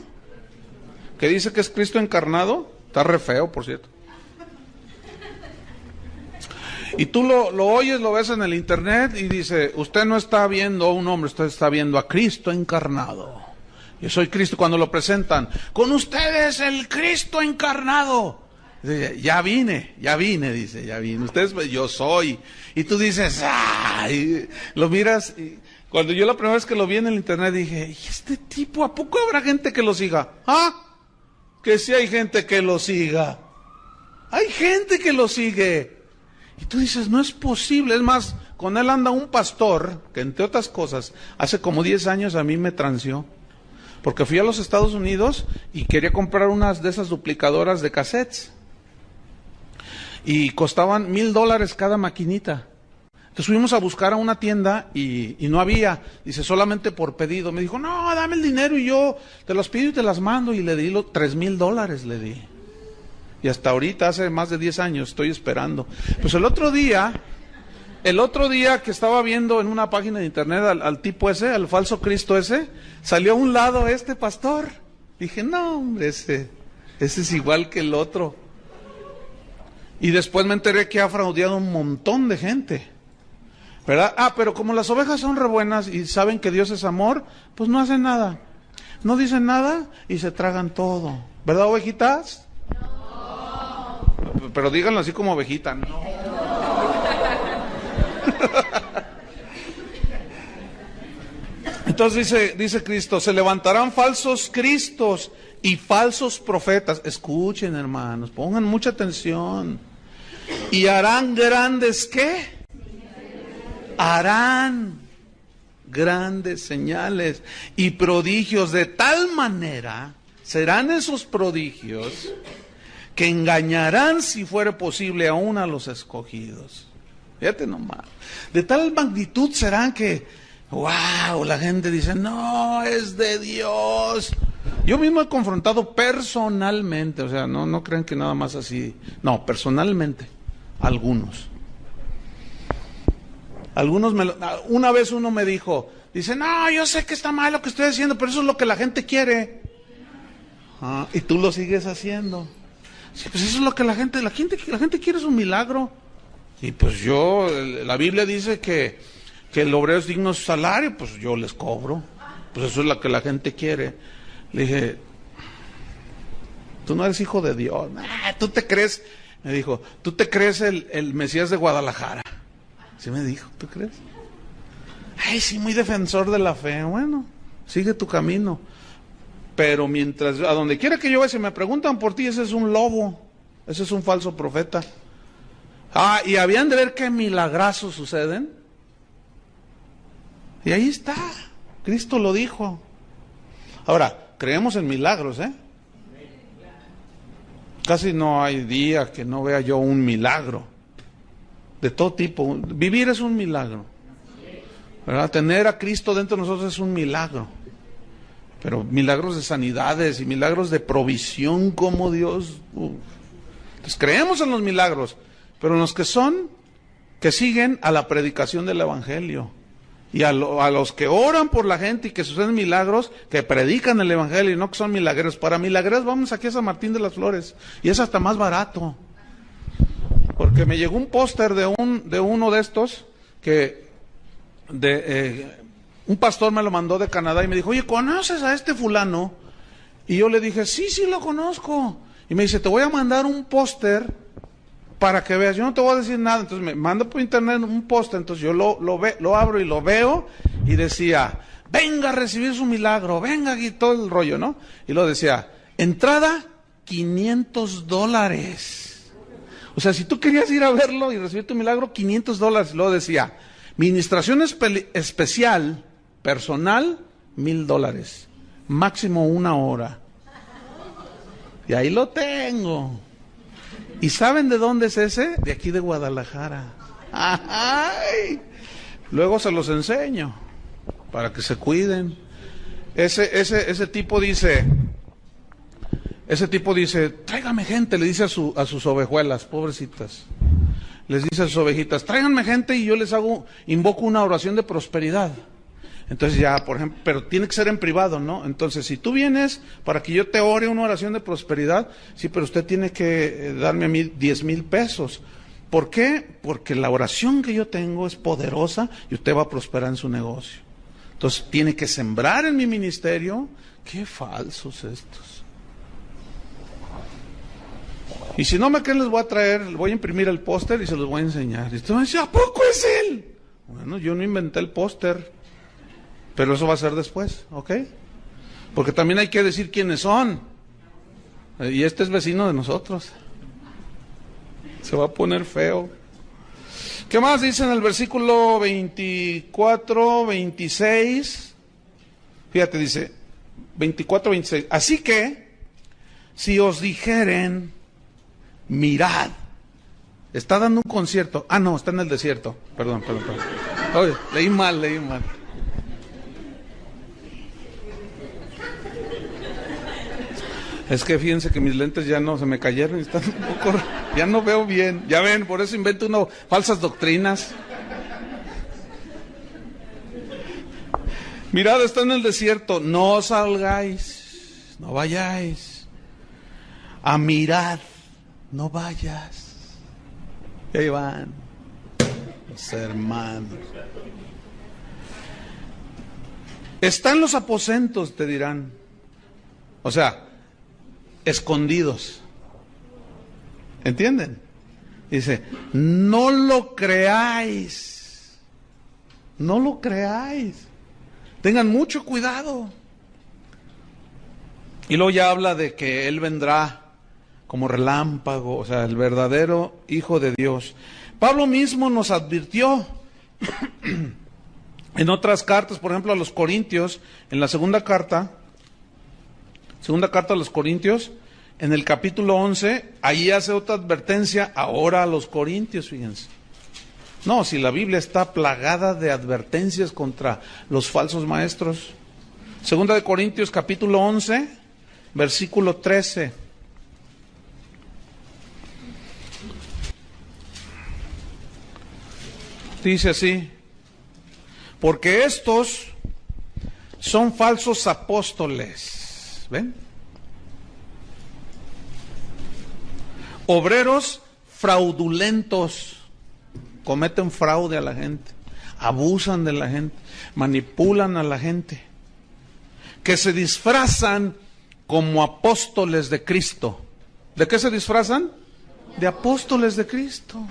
Que dice que es Cristo encarnado. Está re feo, por cierto. Y tú lo oyes, lo ves en el internet y dice, usted no está viendo a un hombre, usted está viendo a Cristo encarnado. Yo soy Cristo. Cuando lo presentan, con ustedes el Cristo encarnado. Dice, ya vine, dice, ya vine. Ustedes, yo soy. Y tú dices, ¡ay! Lo miras. Y cuando yo la primera vez que lo vi en el internet dije, ¿y este tipo, a poco habrá gente que lo siga? Que sí hay gente que lo siga. Hay gente que lo sigue. Y tú dices, no es posible. Es más, con él anda un pastor que, entre otras cosas, hace como 10 años a mí me transió. Porque fui a los Estados Unidos y quería comprar unas de esas duplicadoras de cassettes. Y costaban $1,000 cada maquinita. Entonces fuimos a buscar a una tienda y no había. Dice, solamente por pedido. Me dijo, no, dame el dinero y yo te los pido y te las mando. Y le di $3,000, le di. Y hasta ahorita, hace más de 10 años, estoy esperando. Pues el otro día que estaba viendo en una página de internet al tipo ese, al falso Cristo ese, salió a un lado este pastor. Dije, no, hombre, ese es igual que el otro. Y después me enteré que ha fraudeado un montón de gente, ¿verdad? Pero como las ovejas son re buenas y saben que Dios es amor, pues no hacen nada. No dicen nada y se tragan todo. ¿Verdad, ovejitas? No. Pero díganlo así como ovejita, no. Entonces dice Cristo, se levantarán falsos cristos y falsos profetas. Escuchen, hermanos, pongan mucha atención. Y harán grandes, ¿qué? Harán grandes señales y prodigios, de tal manera serán esos prodigios que engañarán, si fuere posible, aún a los escogidos. Fíjate nomás, de tal magnitud serán que, wow, la gente dice, no, es de Dios. Yo mismo he confrontado personalmente, o sea, no crean que nada más así, no, personalmente, algunos. Una vez uno me dijo, dice, no, yo sé que está mal lo que estoy haciendo, pero eso es lo que la gente quiere. Y tú lo sigues haciendo. Sí, pues eso es lo que la gente quiere, es un milagro. Y pues la Biblia dice que el obrero es digno de su salario, pues yo les cobro. Pues eso es lo que la gente quiere. Le dije, tú no eres hijo de Dios. Tú te crees, me dijo, tú te crees el Mesías de Guadalajara. ¿Sí me dijo? ¿Tú crees? Ay, sí, muy defensor de la fe. Bueno, sigue tu camino. Pero mientras, a donde quiera que yo vaya, si me preguntan por ti, ese es un lobo. Ese es un falso profeta. Y habían de ver qué milagrazos suceden. Y ahí está. Cristo lo dijo. Ahora, creemos en milagros, ¿eh? Casi no hay día que no vea yo un milagro. De todo tipo. Vivir es un milagro, ¿verdad? Tener a Cristo dentro de nosotros es un milagro. Pero milagros de sanidades y milagros de provisión como Dios. Entonces creemos en los milagros, pero en los que siguen a la predicación del Evangelio. Y a los que oran por la gente y que suceden milagros, que predican el Evangelio y no que son milagreros. Para milagreros vamos aquí a San Martín de las Flores. Y es hasta más barato. Porque me llegó un póster de uno de estos un pastor me lo mandó de Canadá y me dijo, oye, ¿conoces a este fulano? Y yo le dije, sí lo conozco. Y me dice, te voy a mandar un póster para que veas. Yo no te voy a decir nada. Entonces me manda por internet un póster. Entonces yo lo abro y lo veo y decía, venga a recibir su milagro, venga aquí, todo el rollo, ¿no? Y lo decía, entrada $500. O sea, si tú querías ir a verlo y recibir tu milagro, $500. Luego decía, ministración especial, personal, $1,000. Máximo 1 hora. Y ahí lo tengo. ¿Y saben de dónde es ese? De aquí de Guadalajara. ¡Ay! Luego se los enseño, para que se cuiden. Ese tipo dice... tráigame gente, le dice a sus ovejuelas, pobrecitas. Les dice a sus ovejitas, tráiganme gente y yo les invoco una oración de prosperidad. Entonces ya, por ejemplo, pero tiene que ser en privado, ¿no? Entonces, si tú vienes para que yo te ore una oración de prosperidad, sí, pero usted tiene que darme a mí 10,000 pesos. ¿Por qué? Porque la oración que yo tengo es poderosa y usted va a prosperar en su negocio. Entonces, tiene que sembrar en mi ministerio. Qué falsos estos. Y si no me creen, les voy a traer, voy a imprimir el póster y se los voy a enseñar. Y usted me dice, ¿a poco es él? Bueno, yo no inventé el póster, pero eso va a ser después, ¿ok? Porque también hay que decir quiénes son. Y este es vecino de nosotros. Se va a poner feo. ¿Qué más dice en el versículo 24, 26? Fíjate, dice 24, 26. Así que, si os dijeren, mirad. Está dando un concierto. No, está en el desierto. Perdón. Oye, leí mal. Es que fíjense que mis lentes ya no, se me cayeron y están un poco, ya no veo bien. Ya ven, por eso invento uno falsas doctrinas. Mirad, está en el desierto, no salgáis, no vayáis a mirar, no vayas. Y ahí van los hermanos. Están los aposentos, te dirán. O sea, escondidos. ¿Entienden? Dice, no lo creáis. No lo creáis. Tengan mucho cuidado. Y luego ya habla de que Él vendrá como relámpago, o sea, el verdadero Hijo de Dios. Pablo mismo nos advirtió en otras cartas, por ejemplo a los Corintios, en la segunda carta a los Corintios, en el capítulo 11, ahí hace otra advertencia ahora a los Corintios, fíjense. No, si la Biblia está plagada de advertencias contra los falsos maestros. Segunda de Corintios capítulo 11, versículo 13. Dice así: porque estos son falsos apóstoles, ¿ven? Obreros fraudulentos. Cometen fraude a la gente, abusan de la gente, manipulan a la gente, que se disfrazan como apóstoles de Cristo. ¿De qué se disfrazan? De apóstoles de Cristo.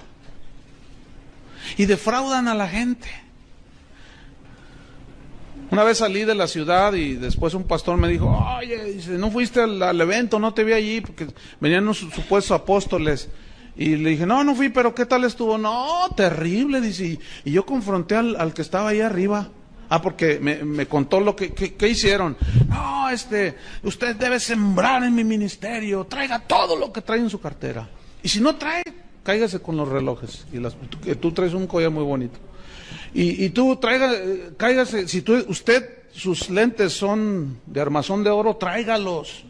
Y defraudan a la gente. Una vez salí de la ciudad y después un pastor me dijo, oye, dice, ¿no fuiste al evento? No te vi allí porque venían unos supuestos apóstoles. Y le dije, no fui, pero ¿qué tal estuvo? No, terrible, dice. Y yo confronté al que estaba ahí arriba. Porque me contó lo que hicieron. No, usted debe sembrar en mi ministerio. Traiga todo lo que trae en su cartera. Y si no trae, cáigase con los relojes. Que tú traes un collar muy bonito. Y tú cáigase. Si sus lentes son de armazón de oro, tráigalos.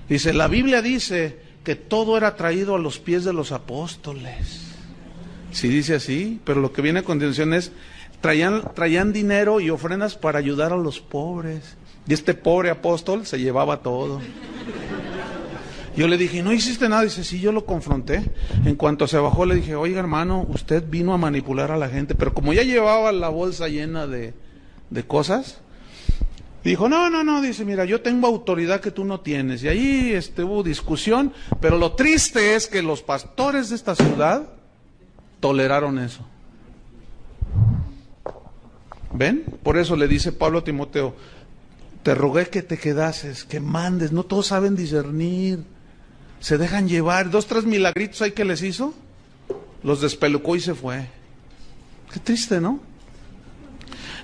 Dice, la Biblia dice que todo era traído a los pies de los apóstoles. Sí dice así, pero lo que viene a continuación es, traían dinero y ofrendas para ayudar a los pobres. Y este pobre apóstol se llevaba todo. Yo le dije, ¿no hiciste nada? Dice, sí, yo lo confronté. En cuanto se bajó le dije, oiga hermano, usted vino a manipular a la gente. Pero como ya llevaba la bolsa llena de cosas, dijo, no, dice, mira, yo tengo autoridad que tú no tienes. Y ahí hubo discusión, pero lo triste es que los pastores de esta ciudad toleraron eso. ¿Ven? Por eso le dice Pablo a Timoteo, te rogué que te quedases, que mandes, no todos saben discernir, se dejan llevar. 2, 3 milagritos ahí que les hizo, los despelucó y se fue. Qué triste, ¿no?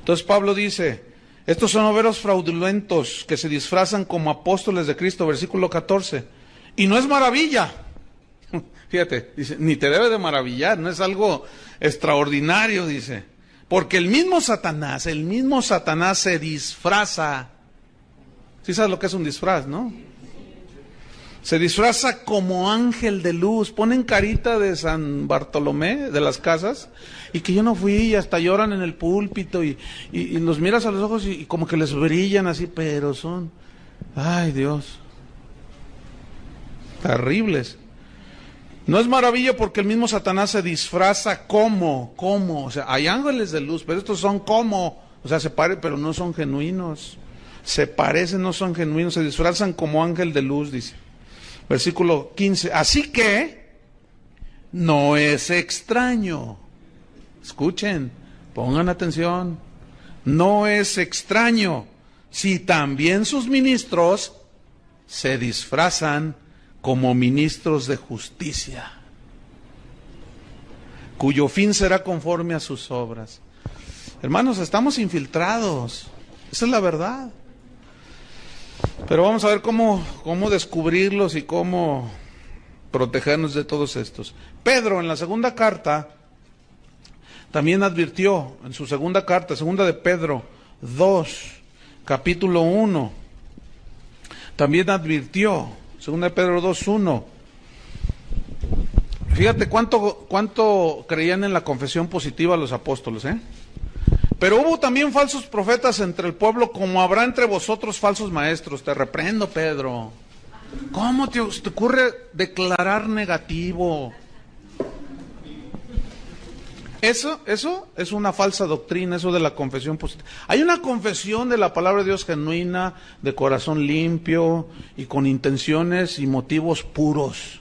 Entonces Pablo dice, estos son obreros fraudulentos que se disfrazan como apóstoles de Cristo, versículo 14. Y no es maravilla. Fíjate, dice, ni te debe de maravillar, no es algo extraordinario, dice. Porque el mismo Satanás se disfraza. ¿Sí sabes lo que es un disfraz, no? Se disfraza como ángel de luz. Ponen carita de San Bartolomé, de las casas, y que yo no fui, y hasta lloran en el púlpito, y los miras a los ojos y como que les brillan así, pero son, ay Dios, terribles. No es maravilla porque el mismo Satanás se disfraza como, o sea, hay ángeles de luz, pero estos son como, o sea, se parecen, pero no son genuinos. Se parecen, no son genuinos, se disfrazan como ángel de luz, dice. Versículo 15. Así que no es extraño. Escuchen, pongan atención. No es extraño si también sus ministros se disfrazan como ministros de justicia, cuyo fin será conforme a sus obras. Hermanos, estamos infiltrados. Esa es la verdad. Pero vamos a ver cómo descubrirlos y cómo protegernos de todos estos. Pedro en la segunda carta también advirtió, en su segunda carta, segunda de Pedro 2, capítulo 1, También advirtió, 2 Pedro 2:1. Fíjate cuánto creían en la confesión positiva los apóstoles, ¿eh? Pero hubo también falsos profetas entre el pueblo, como habrá entre vosotros falsos maestros. Te reprendo, Pedro. ¿Cómo te ocurre declarar negativo? Eso es una falsa doctrina, eso de la confesión positiva. Hay una confesión de la palabra de Dios genuina, de corazón limpio y con intenciones y motivos puros.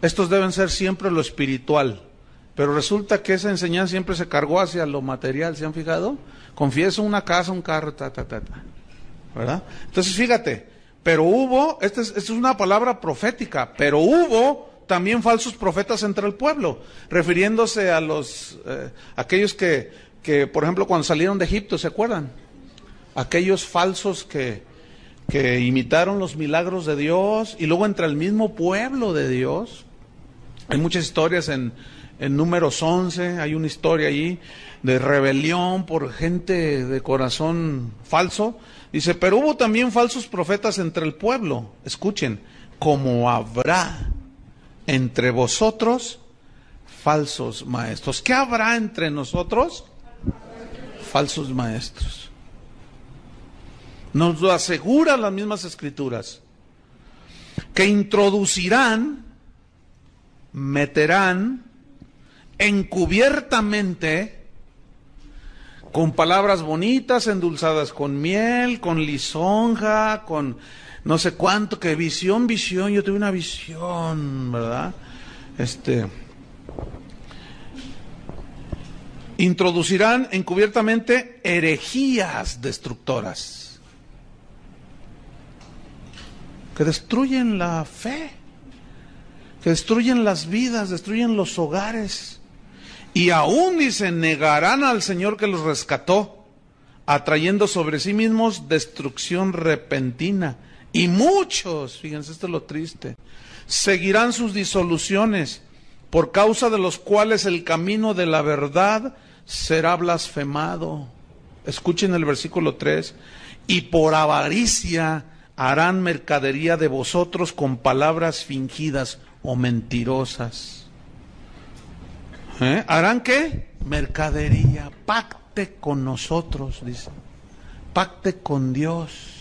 Estos deben ser siempre lo espiritual. Pero resulta que esa enseñanza siempre se cargó hacia lo material, ¿se han fijado? Confieso una casa, un carro, ¿verdad? Entonces fíjate, pero hubo, esta es una palabra profética, pero hubo también falsos profetas entre el pueblo, refiriéndose a los aquellos que, por ejemplo, cuando salieron de Egipto, ¿se acuerdan? Aquellos falsos que imitaron los milagros de Dios, y luego entre el mismo pueblo de Dios. Hay muchas historias en Números 11, hay una historia allí de rebelión por gente de corazón falso. Dice, pero hubo también falsos profetas entre el pueblo. Escuchen, como habrá entre vosotros falsos maestros. ¿Qué habrá entre nosotros? Falsos maestros. Nos lo aseguran las mismas escrituras, que introducirán, meterán encubiertamente, con palabras bonitas, endulzadas con miel, con lisonja, con no sé cuánto, que visión, yo tuve una visión, ¿verdad? Introducirán encubiertamente herejías destructoras, que destruyen la fe, que destruyen las vidas, destruyen los hogares. Y aún, dice, negarán al Señor que los rescató, atrayendo sobre sí mismos destrucción repentina. Y muchos, fíjense, esto es lo triste, seguirán sus disoluciones, por causa de los cuales el camino de la verdad será blasfemado. Escuchen el versículo 3. Y por avaricia harán mercadería de vosotros con palabras fingidas o mentirosas. ¿Harán qué? Mercadería. Pacte con nosotros, dice. Pacte con Dios.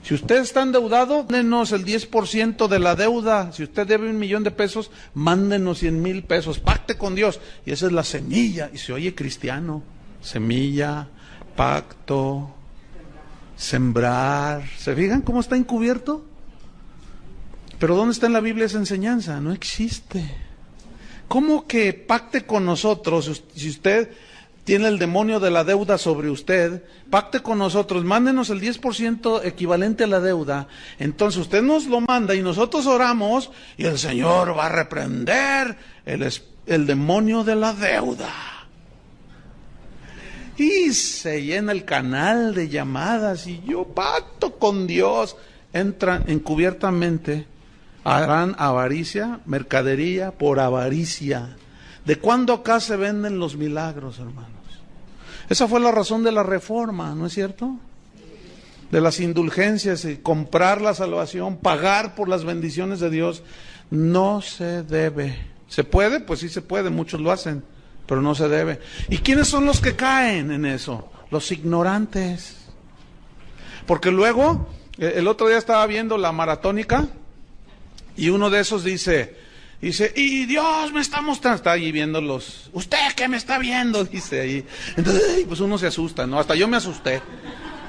Si usted está endeudado, mándenos el 10% de la deuda. Si usted debe $1,000,000, mándenos 100,000 pesos. Pacte con Dios. Y esa es la semilla. Y se oye cristiano. Semilla, pacto, sembrar. ¿Se fijan cómo está encubierto? Pero ¿dónde está en la Biblia esa enseñanza? No existe. ¿Cómo que pacte con nosotros? Si usted tiene el demonio de la deuda sobre usted, pacte con nosotros, mándenos el 10% equivalente a la deuda. Entonces usted nos lo manda y nosotros oramos y el Señor va a reprender el demonio de la deuda. Y se llena el canal de llamadas y yo pacto con Dios. Entran encubiertamente. Harán avaricia, mercadería por avaricia. ¿De cuándo acá se venden los milagros, hermanos? Esa fue la razón de la reforma, ¿no es cierto? De las indulgencias y comprar la salvación, pagar por las bendiciones de Dios. No se debe. ¿Se puede? Pues sí se puede, muchos lo hacen, pero no se debe. ¿Y quiénes son los que caen en eso? Los ignorantes. Porque luego, el otro día estaba viendo la maratónica, y uno de esos dice, y Dios me está mostrando, está ahí viéndolos, ¿usted qué me está viendo? Dice ahí. Entonces, pues uno se asusta, ¿no? Hasta yo me asusté,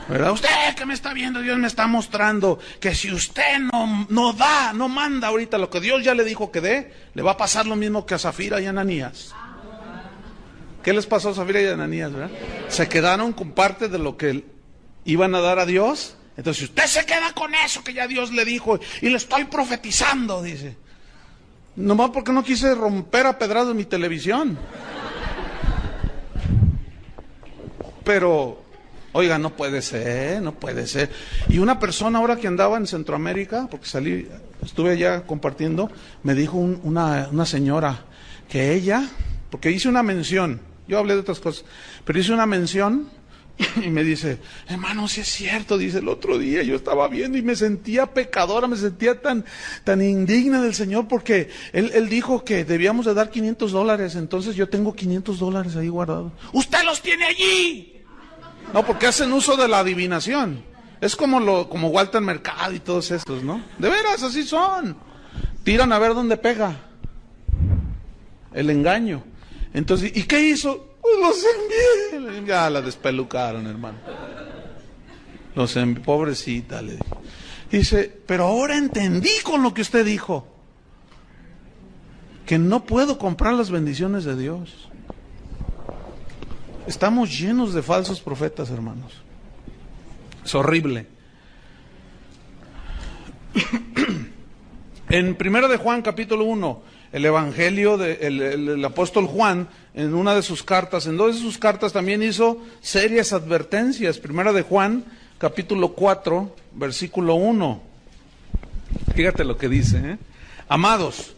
¿verdad? ¿Usted qué me está viendo? Dios me está mostrando que si usted no manda ahorita lo que Dios ya le dijo que dé, le va a pasar lo mismo que a Zafira y Ananías. ¿Qué les pasó a Zafira y a Ananías, verdad? Se quedaron con parte de lo que iban a dar a Dios. Entonces, si usted se queda con eso que ya Dios le dijo y le estoy profetizando, dice, nomás porque no quise romper a pedradas mi televisión. Pero, oiga, no puede ser. Y una persona ahora que andaba en Centroamérica, porque estuve allá compartiendo, me dijo una señora que ella, porque hice una mención, yo hablé de otras cosas, pero hice una mención Y me dice, hermano, si es cierto, dice, el otro día yo estaba viendo y me sentía pecadora, me sentía tan indigna del Señor porque Él dijo que debíamos de dar $500, entonces yo tengo $500 ahí guardados. ¡Usted los tiene allí! No, porque hacen uso de la adivinación. Es como Walter Mercado y todos estos, ¿no? De veras, así son. Tiran a ver dónde pega. El engaño. Entonces, ¿y qué hizo? Pues los envié. Ya la despelucaron, hermano. Pobrecita, le dijo. Dice, pero ahora entendí con lo que usted dijo, que no puedo comprar las bendiciones de Dios. Estamos llenos de falsos profetas, hermanos. Es horrible. En 1 de Juan, capítulo 1, el evangelio del apóstol Juan, en una de sus cartas, en dos de sus cartas también hizo serias advertencias. 1 de Juan, capítulo 4, versículo 1. Fíjate lo que dice, Amados,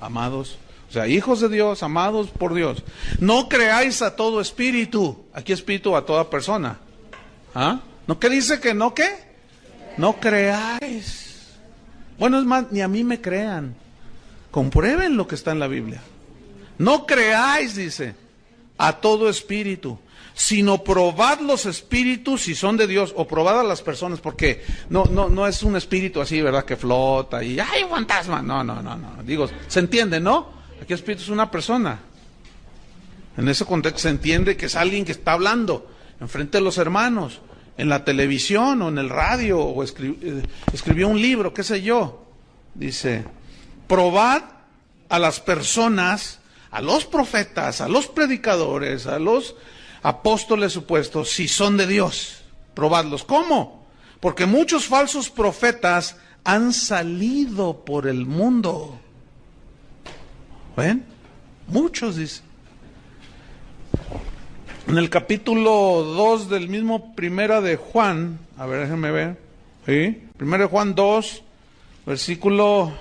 o sea, hijos de Dios, amados por Dios, no creáis a todo espíritu. Aquí espíritu a toda persona. ¿Ah? ¿No qué dice que no qué? No creáis. Bueno, es más, ni a mí me crean. Comprueben lo que está en la Biblia. No creáis, dice, a todo espíritu, sino probad los espíritus si son de Dios, o probad a las personas, porque no es un espíritu así, ¿verdad? Que flota y ¡ay, un fantasma! No. Digo, ¿se entiende, no? Aquí espíritu es una persona. En ese contexto se entiende que es alguien que está hablando enfrente de los hermanos, en la televisión o en el radio, o escribió un libro, qué sé yo. Dice, probad a las personas, a los profetas, a los predicadores, a los apóstoles supuestos, si son de Dios. Probadlos. ¿Cómo? Porque muchos falsos profetas han salido por el mundo. ¿Ven? Muchos, dice. En el capítulo 2 del mismo 1 de Juan, a ver, déjenme ver, ¿sí? 1 de Juan 2, versículo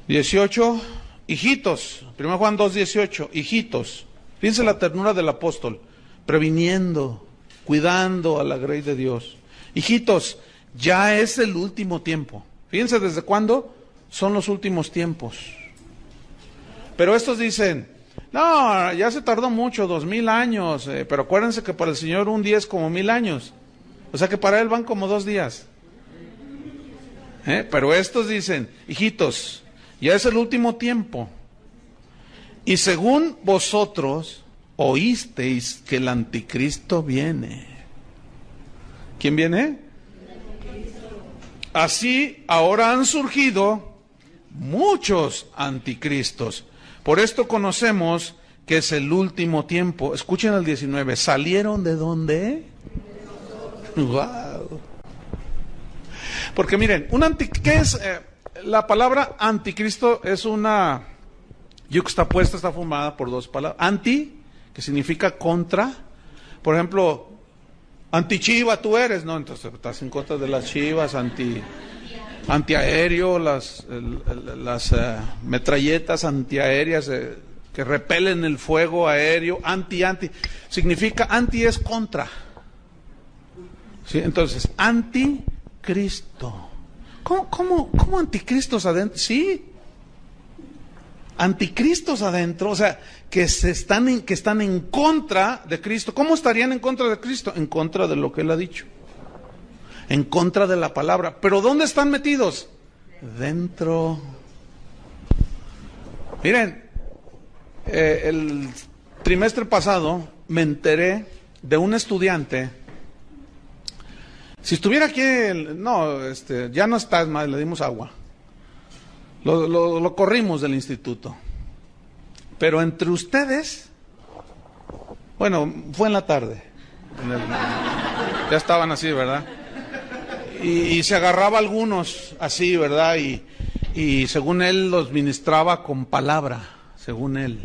18, hijitos, 1 Juan 2, 18, hijitos, fíjense la ternura del apóstol, previniendo, cuidando a la grey de Dios. Hijitos, ya es el último tiempo. Fíjense desde cuándo son los últimos tiempos. Pero estos dicen, no, ya se tardó mucho, 2000 años, pero acuérdense que para el Señor un día es como 1000 años. O sea que para Él van como 2 días. Pero estos dicen, hijitos, ya es el último tiempo. Y según vosotros oísteis que el anticristo viene. ¿Quién viene? Así ahora han surgido muchos anticristos. Por esto conocemos que es el último tiempo. Escuchen el 19. ¿Salieron de dónde? ¡Wow! Porque miren, ¿qué es? La palabra anticristo es una yuxtapuesta, está formada por dos palabras. Anti, que significa contra. Por ejemplo, antichiva tú eres, ¿no? Entonces estás en contra de las chivas, antiaéreo, las metralletas antiaéreas que repelen el fuego aéreo, anti. Significa, anti es contra. ¿Sí? Entonces, anticristo. ¿Cómo anticristos adentro? Sí. Anticristos adentro, o sea, que están en contra de Cristo. ¿Cómo estarían en contra de Cristo? En contra de lo que Él ha dicho. En contra de la palabra. ¿Pero dónde están metidos? Dentro. Miren, el trimestre pasado me enteré de un estudiante. Si estuviera aquí, ya no está, más, le dimos agua. Lo corrimos del instituto. Pero entre ustedes, bueno, fue en la tarde. Ya estaban así, ¿verdad? Y se agarraba a algunos así, ¿verdad? Y según él los ministraba con palabra, según él.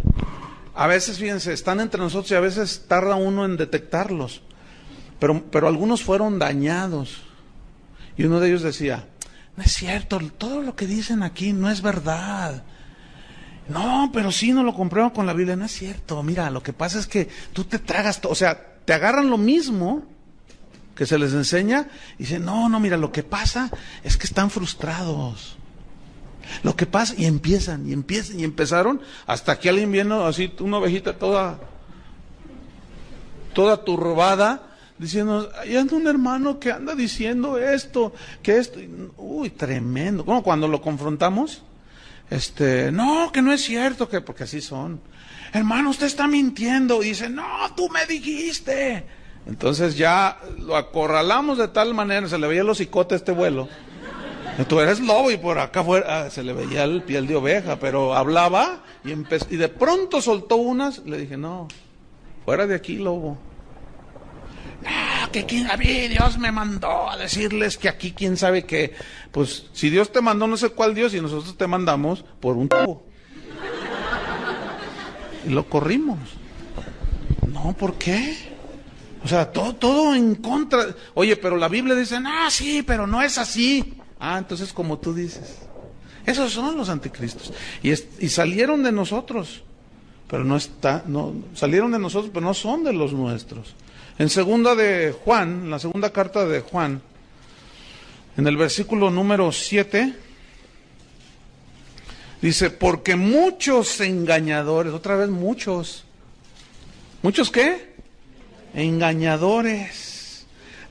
A veces, fíjense, están entre nosotros y a veces tarda uno en detectarlos. Pero algunos fueron dañados. Y uno de ellos decía, no es cierto, todo lo que dicen aquí no es verdad. No, pero sí no lo compruebo con la Biblia, no es cierto. Mira, lo que pasa es que tú te tragas todo, o sea, te agarran lo mismo que se les enseña y dicen, no, mira, lo que pasa es que están frustrados. Lo que pasa, y empezaron, hasta que alguien viene así, una ovejita toda turbada, diciendo, hay un hermano que anda diciendo esto, que esto, uy, tremendo. Como cuando lo confrontamos, no, que no es cierto, que porque así son. Hermano, usted está mintiendo. Y dice, no, tú me dijiste. Entonces ya lo acorralamos de tal manera, se le veía el hocicote a este vuelo. Tú eres lobo y por acá afuera se le veía el piel de oveja, pero hablaba y de pronto soltó unas. Le dije, no, fuera de aquí, lobo. No, que a mí Dios me mandó a decirles que aquí quién sabe qué. Pues si Dios te mandó no sé cuál Dios y nosotros te mandamos por un tubo. Y lo corrimos. No, ¿por qué? O sea, todo en contra. Oye, pero la Biblia dice, no, sí, pero no es así. Ah, entonces como tú dices. Esos son los anticristos. Y salieron de nosotros, pero salieron de nosotros, pero no son de los nuestros. En la segunda carta de Juan, en el versículo número 7, dice, porque muchos engañadores, otra vez muchos. ¿Muchos qué? Engañadores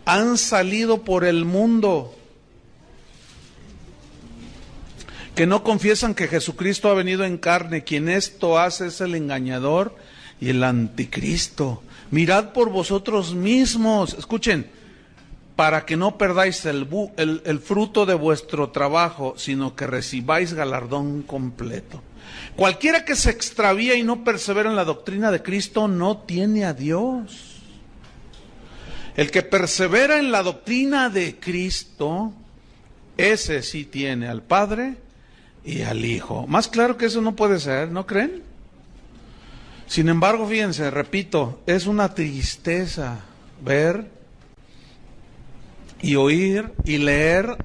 han salido por el mundo, que no confiesan que Jesucristo ha venido en carne. Quien esto hace es el engañador y el anticristo. Mirad por vosotros mismos, escuchen, para que no perdáis el fruto de vuestro trabajo, sino que recibáis galardón completo. Cualquiera que se extravía y no persevera en la doctrina de Cristo no tiene a Dios. El que persevera en la doctrina de Cristo, ese sí tiene al Padre y al Hijo. Más claro que eso no puede ser, ¿no creen? Sin embargo, fíjense, repito, es una tristeza ver y oír y leer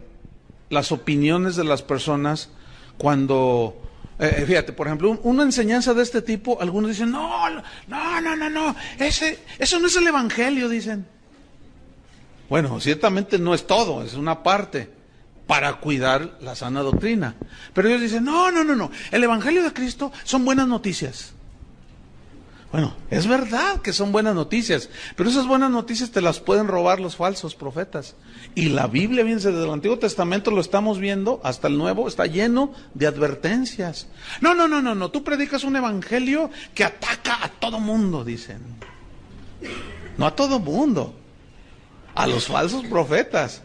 las opiniones de las personas cuando, fíjate, por ejemplo, una enseñanza de este tipo, algunos dicen, no, eso no es el Evangelio, dicen. Bueno, ciertamente no es todo, es una parte para cuidar la sana doctrina. Pero ellos dicen, no, el Evangelio de Cristo son buenas noticias. Bueno, es verdad que son buenas noticias, pero esas buenas noticias te las pueden robar los falsos profetas. Y la Biblia, fíjense, desde el Antiguo Testamento lo estamos viendo, hasta el Nuevo, está lleno de advertencias. No, tú predicas un evangelio que ataca a todo mundo, dicen. No a todo mundo, a los falsos profetas.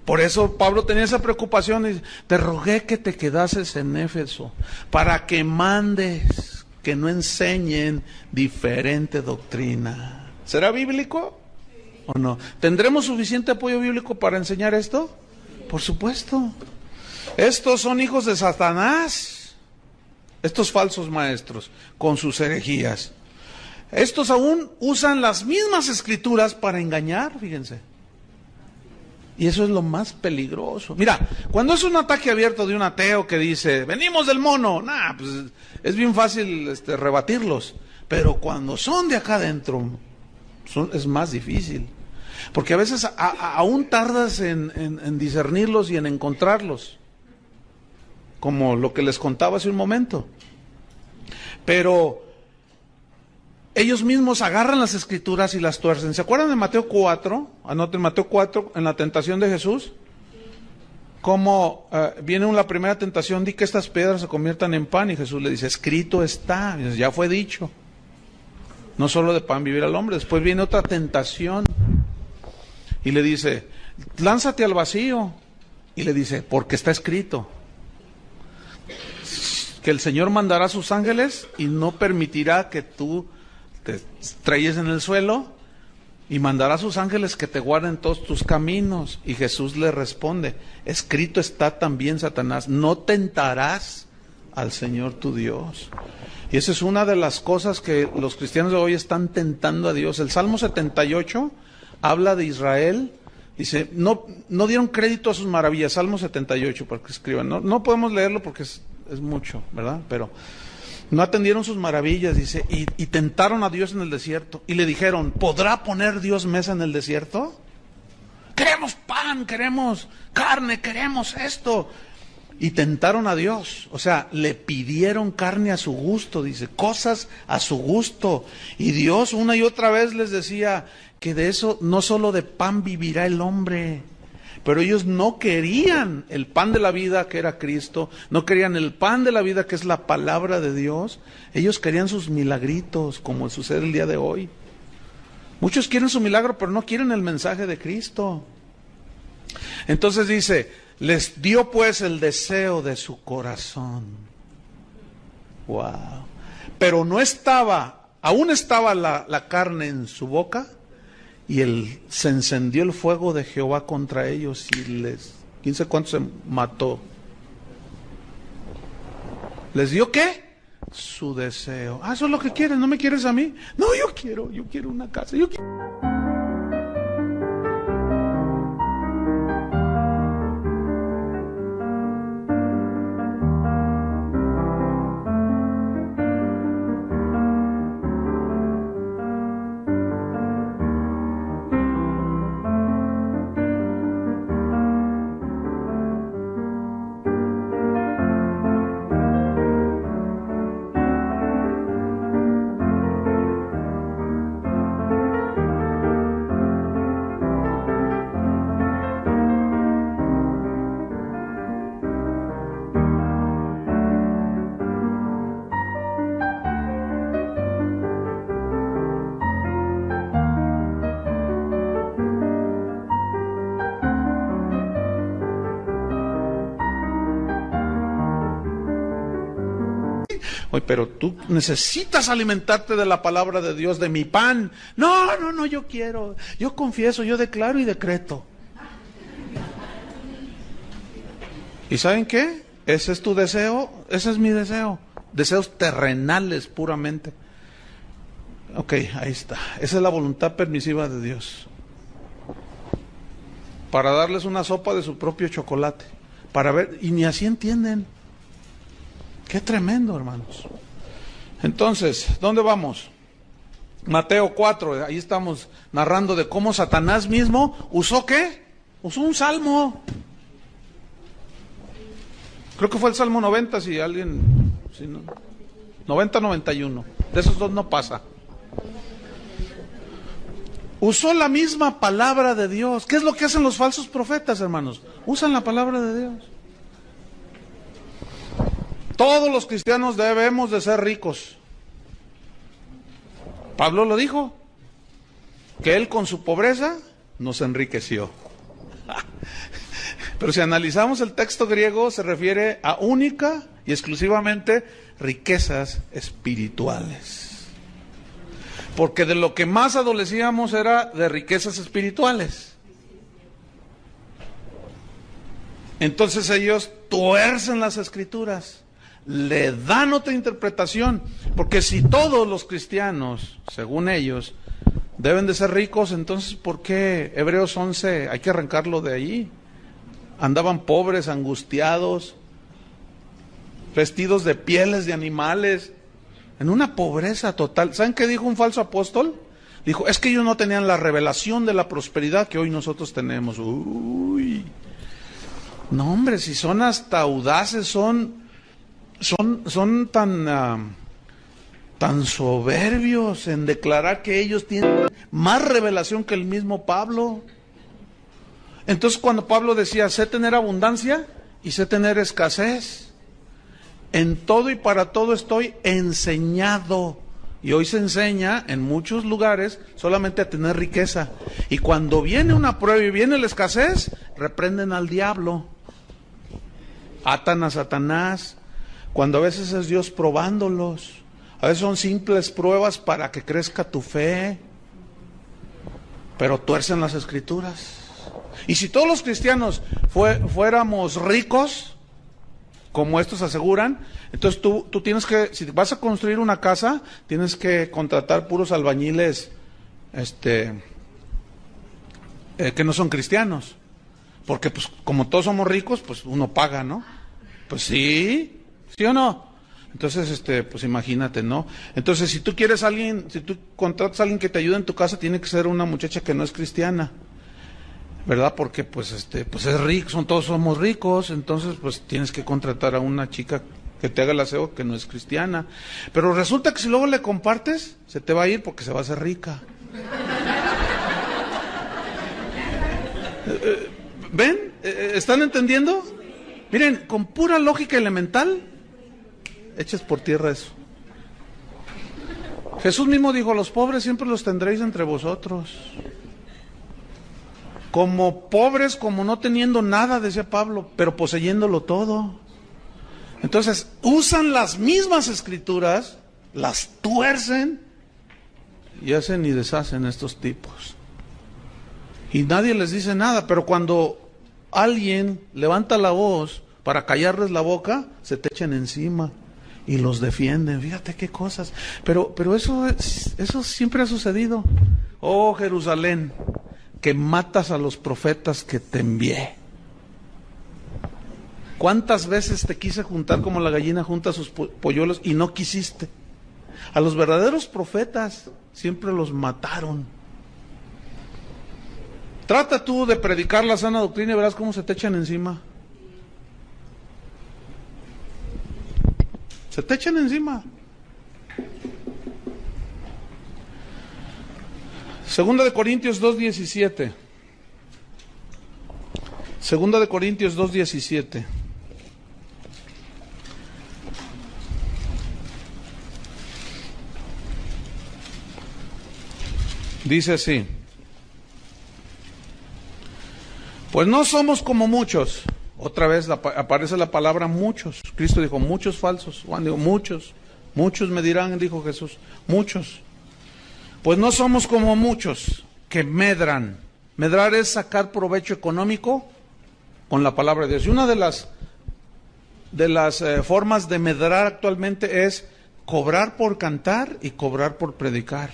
Por eso Pablo tenía esa preocupación y dice, te rogué que te quedases en Éfeso, para que mandes que no enseñen diferente doctrina. ¿Será bíblico o no? ¿Tendremos suficiente apoyo bíblico para enseñar esto? Por supuesto. Estos son hijos de Satanás, estos falsos maestros, con sus herejías. Estos aún usan las mismas escrituras para engañar, fíjense. Y eso es lo más peligroso. Mira, cuando es un ataque abierto de un ateo que dice, venimos del mono, pues es bien fácil rebatirlos. Pero cuando son de acá adentro, es más difícil. Porque a veces aún tardas en discernirlos y en encontrarlos. Como lo que les contaba hace un momento. Pero ellos mismos agarran las escrituras y las tuercen. ¿Se acuerdan de Mateo 4? Anoten Mateo 4, en la tentación de Jesús. Cómo viene la primera tentación, di que estas piedras se conviertan en pan. Y Jesús le dice, escrito está, ya fue dicho. No solo de pan vivir al hombre. Después viene otra tentación. Y le dice, lánzate al vacío. Y le dice, porque está escrito. Que el Señor mandará a sus ángeles y no permitirá que tú te estrelles en el suelo, y mandará a sus ángeles que te guarden todos tus caminos. Y Jesús le responde, escrito está también, Satanás, no tentarás al Señor tu Dios. Y esa es una de las cosas que los cristianos de hoy están tentando a Dios. El Salmo 78 habla de Israel, dice, no dieron crédito a sus maravillas. Salmo 78, para que escriban, no podemos leerlo porque es mucho, ¿verdad? Pero No atendieron sus maravillas, dice, y tentaron a Dios en el desierto. Y le dijeron, ¿podrá poner Dios mesa en el desierto? Queremos pan, queremos carne, queremos esto. Y tentaron a Dios, o sea, le pidieron carne a su gusto, dice, cosas a su gusto. Y Dios una y otra vez les decía que de eso, no solo de pan vivirá el hombre. Pero ellos no querían el pan de la vida, que era Cristo, no querían el pan de la vida, que es la palabra de Dios. Ellos querían sus milagritos, como sucede el día de hoy. Muchos quieren su milagro, pero no quieren el mensaje de Cristo. Entonces dice, les dio pues el deseo de su corazón. Wow. Pero no estaba, aún estaba la carne en su boca, y se encendió el fuego de Jehová contra ellos, y quién sabe cuántos se mató. ¿Les dio qué? Su deseo. Eso es lo que quieres, ¿no me quieres a mí? No, yo quiero una casa, yo quiero. Oye, pero tú necesitas alimentarte de la palabra de Dios, de mi pan. No, yo quiero, yo confieso, yo declaro y decreto. ¿Y saben qué? Ese es tu deseo, ese es mi deseo. Deseos terrenales puramente. Ok, ahí está. Esa es la voluntad permisiva de Dios. Para darles una sopa de su propio chocolate. Para ver, y ni así entienden. Qué tremendo, hermanos. Entonces, ¿dónde vamos? Mateo 4, ahí estamos narrando de cómo Satanás mismo usó ¿qué? Usó un salmo. Creo que fue el Salmo 90, si alguien... Si no, 90-91. De esos dos no pasa. Usó la misma palabra de Dios. ¿Qué es lo que hacen los falsos profetas, hermanos? Usan la palabra de Dios. Todos los cristianos debemos de ser ricos. Pablo lo dijo, que él con su pobreza nos enriqueció. Pero si analizamos el texto griego, se refiere a única y exclusivamente riquezas espirituales. Porque de lo que más adolecíamos era de riquezas espirituales. Entonces ellos tuercen las escrituras, le dan otra interpretación, porque si todos los cristianos, según ellos, deben de ser ricos, entonces ¿por qué Hebreos 11 hay que arrancarlo de ahí? Andaban pobres, angustiados, vestidos de pieles de animales, en una pobreza total. ¿Saben qué dijo un falso apóstol? Dijo, es que ellos no tenían la revelación de la prosperidad que hoy nosotros tenemos. Uy, no hombre, si son hasta audaces, son tan soberbios en declarar que ellos tienen más revelación que el mismo Pablo. Entonces cuando Pablo decía, sé tener abundancia y sé tener escasez, en todo y para todo estoy enseñado. Y hoy se enseña en muchos lugares solamente a tener riqueza. Y cuando viene una prueba y viene la escasez, reprenden al diablo, atan a Satanás, cuando a veces es Dios probándolos. A veces son simples pruebas para que crezca tu fe, pero tuercen las escrituras. Y si todos los cristianos fuéramos ricos, como estos aseguran, entonces tú tienes que, si vas a construir una casa, tienes que contratar puros albañiles que no son cristianos. Porque pues como todos somos ricos, pues uno paga, ¿no? Pues sí, ¿sí o no? Entonces, pues imagínate, ¿no? Entonces, si tú quieres a alguien, si tú contratas a alguien que te ayude en tu casa, tiene que ser una muchacha que no es cristiana, ¿verdad? Porque, pues, pues es rico, todos somos ricos, entonces, pues tienes que contratar a una chica que te haga el aseo que no es cristiana. Pero resulta que si luego le compartes, se te va a ir porque se va a hacer rica. ¿Ven? ¿Están entendiendo? Miren, con pura lógica elemental, eches por tierra eso. Jesús mismo dijo, los pobres siempre los tendréis entre vosotros. Como pobres, como no teniendo nada, decía Pablo, pero poseyéndolo todo. Entonces, usan las mismas escrituras, las tuercen y hacen y deshacen estos tipos. Y nadie les dice nada, pero cuando alguien levanta la voz para callarles la boca, se te echan encima y los defienden. Fíjate qué cosas. Pero eso siempre ha sucedido. Oh, Jerusalén, que matas a los profetas que te envié. ¿Cuántas veces te quise juntar como la gallina junta sus polluelos y no quisiste? A los verdaderos profetas siempre los mataron. Trata tú de predicar la sana doctrina y verás cómo se te echan encima. Se te echan encima. Segunda de Corintios 2:17. Segunda de Corintios 2:17. Dice así: pues no somos como muchos. Otra vez aparece la palabra muchos. Cristo dijo muchos falsos. Juan dijo muchos. Muchos me dirán, dijo Jesús. Muchos. Pues no somos como muchos que medran. Medrar es sacar provecho económico con la palabra de Dios. Y una de las formas de medrar actualmente es cobrar por cantar y cobrar por predicar.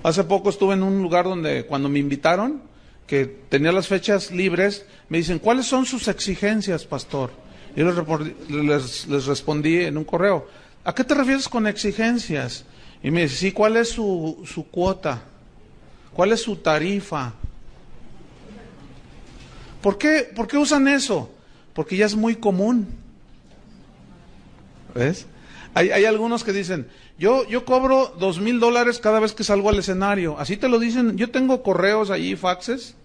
Hace poco estuve en un lugar donde cuando me invitaron, que tenía las fechas libres, me dicen, ¿cuáles son sus exigencias, pastor? Y yo les respondí en un correo, ¿a qué te refieres con exigencias? Y me dice, sí, ¿cuál es su cuota? ¿Cuál es su tarifa? ¿Por qué usan eso? Porque ya es muy común. ¿Ves? Hay algunos que dicen, yo cobro $2,000 cada vez que salgo al escenario. Así te lo dicen. Yo tengo correos allí, faxes,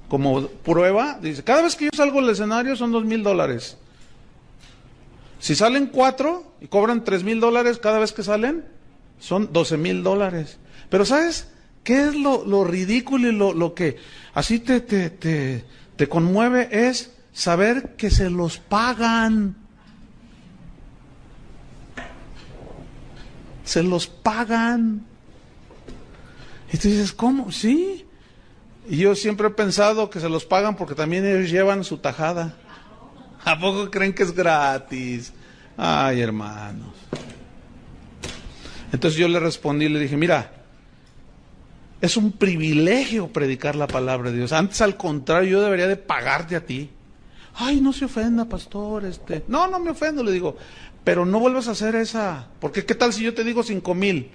como prueba. Dice, cada vez que yo salgo al escenario son $2,000. Si salen 4 y cobran $3,000 cada vez que salen, son $12,000. Pero ¿sabes qué es lo ridículo y lo que así te conmueve? Es saber que se los pagan. Se los pagan. Y tú dices, ¿cómo? Sí. Y yo siempre he pensado que se los pagan porque también ellos llevan su tajada. ¿A poco creen que es gratis? Ay, hermanos. Entonces yo le respondí, le dije, mira, es un privilegio predicar la palabra de Dios. Antes, al contrario, yo debería de pagarte a ti. Ay, no se ofenda, pastor. No me ofendo, le digo. Pero no vuelvas a hacer esa. Porque ¿qué tal si yo te digo 5,000?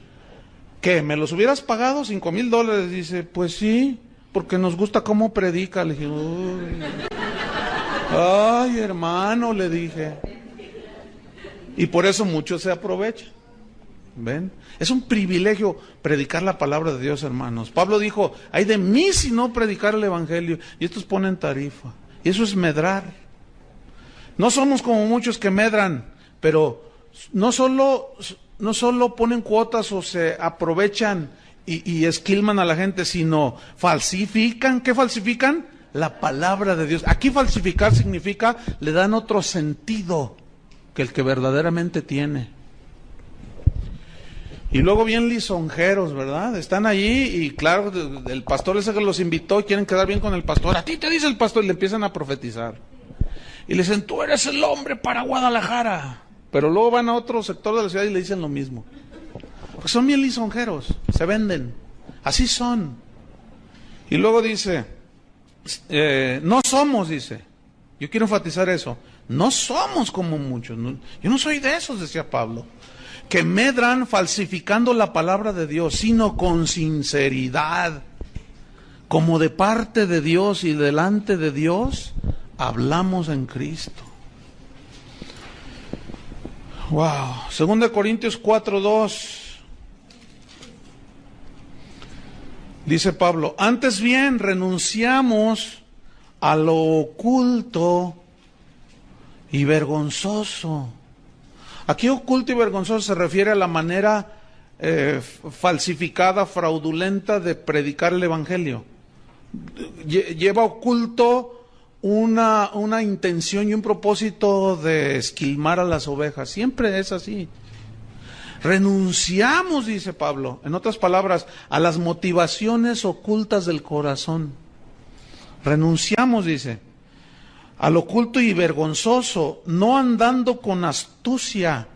¿Qué? ¿Me los hubieras pagado $5,000? Dice, pues sí, porque nos gusta cómo predica. Le dije, uy. Ay, hermano, le dije. Y por eso muchos se aprovechan. ¿Ven? Es un privilegio predicar la palabra de Dios, hermanos. Pablo dijo, ay de mí si no predicar el evangelio. Y estos ponen tarifa. Y eso es medrar. No somos como muchos que medran, pero no solo ponen cuotas o se aprovechan y esquilman a la gente, sino falsifican. ¿Qué falsifican? La palabra de Dios. Aquí falsificar significa, le dan otro sentido que el que verdaderamente tiene. Y luego bien lisonjeros, ¿verdad? Están allí y claro, el pastor ese que los invitó, quieren quedar bien con el pastor. A ti te dice el pastor, y le empiezan a profetizar. Y le dicen, tú eres el hombre para Guadalajara. Pero luego van a otro sector de la ciudad y le dicen lo mismo. Porque son bien lisonjeros, se venden. Así son. Y luego dice, no somos, dice. Yo quiero enfatizar eso. No somos como muchos. Yo no soy de esos, decía Pablo, que medran falsificando la palabra de Dios, sino con sinceridad, como de parte de Dios y delante de Dios, hablamos en Cristo. Wow. 2 Corintios 4:2. Dice Pablo, antes bien renunciamos a lo oculto y vergonzoso. Aquí oculto y vergonzoso se refiere a la manera falsificada, fraudulenta de predicar el Evangelio. Lleva oculto una intención y un propósito de esquilmar a las ovejas. Siempre es así. Renunciamos, dice Pablo, en otras palabras, a las motivaciones ocultas del corazón. Renunciamos, dice, al oculto y vergonzoso, no andando con astucia,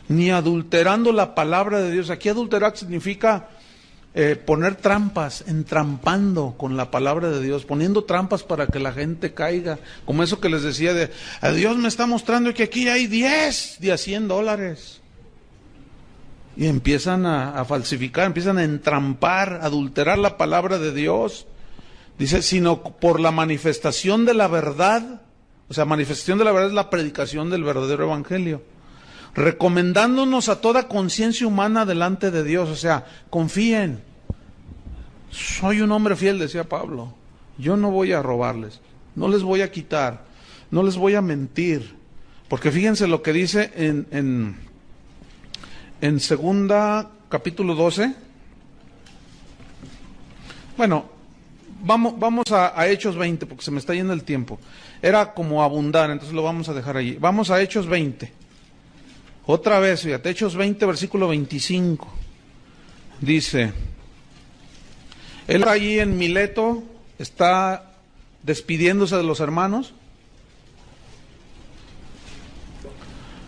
ni adulterando la palabra de Dios. Aquí adulterar significa poner trampas, entrampando con la palabra de Dios, poniendo trampas para que la gente caiga. Como eso que les decía de, Dios me está mostrando que aquí hay 10 de a $100. Y empiezan a falsificar, empiezan a entrampar, a adulterar la palabra de Dios. Dice, sino por la manifestación de la verdad. O sea, manifestación de la verdad es la predicación del verdadero evangelio. Recomendándonos a toda conciencia humana delante de Dios. O sea, confíen. Soy un hombre fiel, decía Pablo. Yo no voy a robarles, no les voy a quitar, no les voy a mentir. Porque fíjense lo que dice en 2 capítulo 12. Bueno, vamos a Hechos 20, porque se me está yendo el tiempo. Era como abundar, entonces lo vamos a dejar allí. Vamos a Hechos 20. Otra vez, fíjate, Hechos 20, versículo 25. Dice, él allí en Mileto está despidiéndose de los hermanos.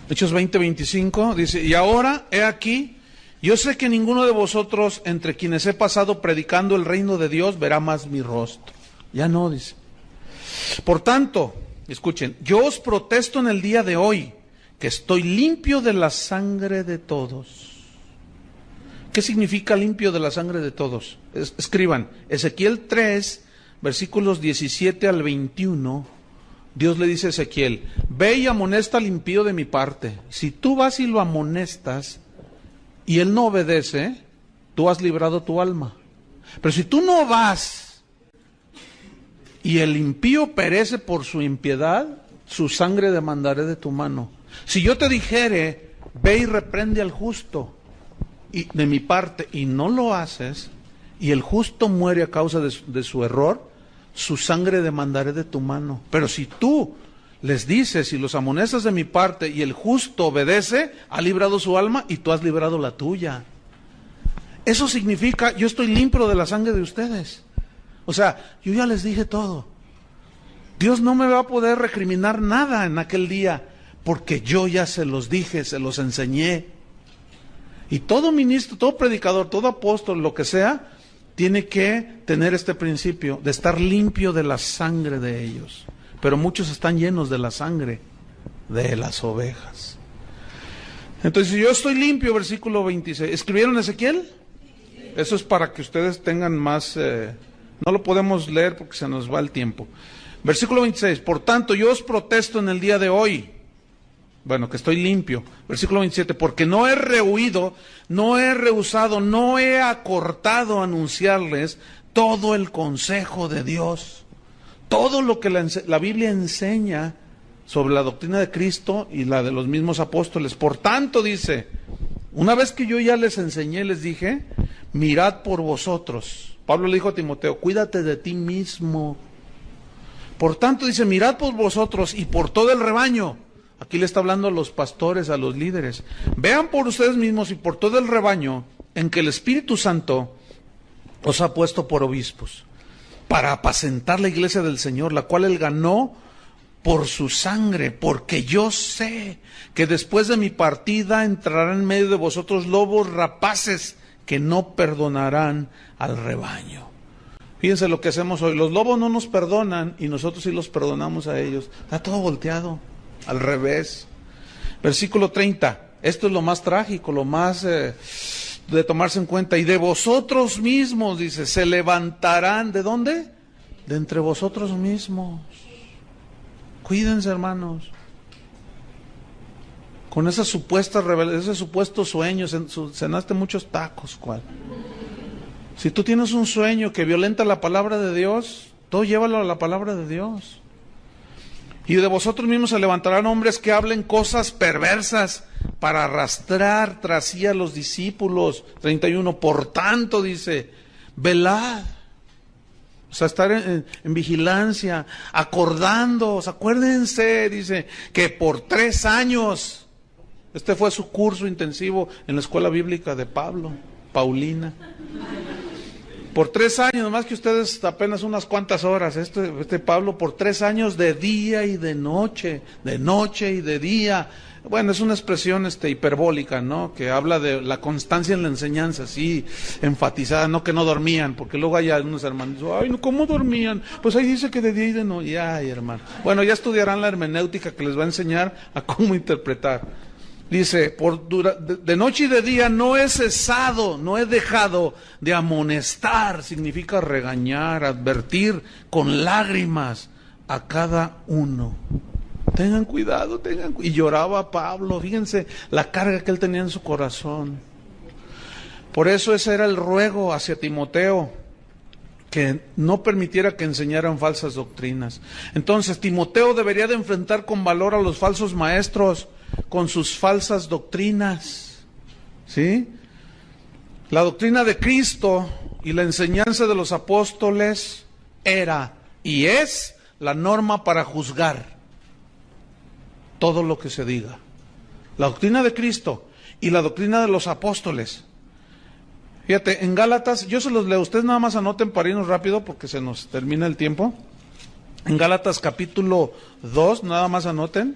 Hechos 20, 25, dice, y ahora, he aquí, yo sé que ninguno de vosotros, entre quienes he pasado predicando el reino de Dios, verá más mi rostro. Ya no, dice. Por tanto, escuchen, yo os protesto en el día de hoy, que estoy limpio de la sangre de todos. ¿Qué significa limpio de la sangre de todos? Escriban, Ezequiel 3, versículos 17 al 21, Dios le dice a Ezequiel, ve y amonesta al impío de mi parte. Si tú vas y lo amonestas y él no obedece, tú has librado tu alma. Pero si tú no vas y el impío perece por su impiedad, su sangre demandaré de tu mano. Si yo te dijere, ve y reprende al justo y de mi parte, y no lo haces, y el justo muere a causa de su error, su sangre demandaré de tu mano. Pero si tú les dices y los amonestas de mi parte y el justo obedece, ha librado su alma y tú has librado la tuya. Eso significa, yo estoy limpio de la sangre de ustedes. O sea, yo ya les dije todo. Dios no me va a poder recriminar nada en aquel día, porque yo ya se los dije, se los enseñé. Y todo ministro, todo predicador, todo apóstol, lo que sea, tiene que tener este principio de estar limpio de la sangre de ellos. Pero muchos están llenos de la sangre de las ovejas. Entonces, si yo estoy limpio, versículo 26. ¿Escribieron Ezequiel? Eso es para que ustedes tengan más... no lo podemos leer porque se nos va el tiempo. Versículo 26. Por tanto, yo os protesto en el día de hoy. Bueno, que estoy limpio. Versículo 27, porque no he rehuido, no he rehusado, no he acortado anunciarles todo el consejo de Dios. Todo lo que la Biblia enseña sobre la doctrina de Cristo y la de los mismos apóstoles. Por tanto, dice, una vez que yo ya les enseñé, les dije, mirad por vosotros. Pablo le dijo a Timoteo, cuídate de ti mismo. Por tanto, dice, mirad por vosotros y por todo el rebaño. Aquí le está hablando a los pastores, a los líderes. Vean por ustedes mismos y por todo el rebaño en que el Espíritu Santo os ha puesto por obispos, para apacentar la iglesia del Señor, la cual Él ganó por su sangre, porque yo sé que después de mi partida entrarán en medio de vosotros lobos rapaces que no perdonarán al rebaño. Fíjense lo que hacemos hoy. Los lobos no nos perdonan y nosotros sí los perdonamos a ellos. Está todo volteado, al revés. Versículo 30. Esto es lo más trágico, lo más de tomarse en cuenta. Y de vosotros mismos, dice, se levantarán. ¿De dónde? De entre vosotros mismos. Cuídense, hermanos. Con esas supuestas ese supuesto sueño, cenaste muchos tacos, ¿cuál? Si tú tienes un sueño que violenta la palabra de Dios, todo llévalo a la palabra de Dios. Y de vosotros mismos se levantarán hombres que hablen cosas perversas para arrastrar tras sí a los discípulos. 31. Por tanto, dice, velad. O sea, estar en vigilancia, acordándoos, acuérdense, dice, que por 3 años, este fue su curso intensivo en la escuela bíblica de Pablo, Paulina. Por 3 años, nomás que ustedes apenas unas cuantas horas, este Pablo por 3 años de día y de noche y de día. Bueno, es una expresión hiperbólica, ¿no? Que habla de la constancia en la enseñanza, así, enfatizada, no que no dormían, porque luego hay algunos hermanos, ay, ¿cómo dormían? Pues ahí dice que de día y de noche, ay, hermano. Bueno, ya estudiarán la hermenéutica que les va a enseñar a cómo interpretar. Dice, de noche y de día no he cesado, no he dejado de amonestar, significa regañar, advertir con lágrimas a cada uno. Tengan cuidado, y lloraba Pablo, fíjense la carga que él tenía en su corazón. Por eso ese era el ruego hacia Timoteo, que no permitiera que enseñaran falsas doctrinas. Entonces Timoteo debería de enfrentar con valor a los falsos maestros, con sus falsas doctrinas, ¿sí? La doctrina de Cristo y la enseñanza de los apóstoles era y es la norma para juzgar todo lo que se diga. La doctrina de Cristo y la doctrina de los apóstoles. Fíjate, en Gálatas, yo se los leo, ustedes nada más anoten para irnos rápido porque se nos termina el tiempo. En Gálatas capítulo 2, nada más anoten,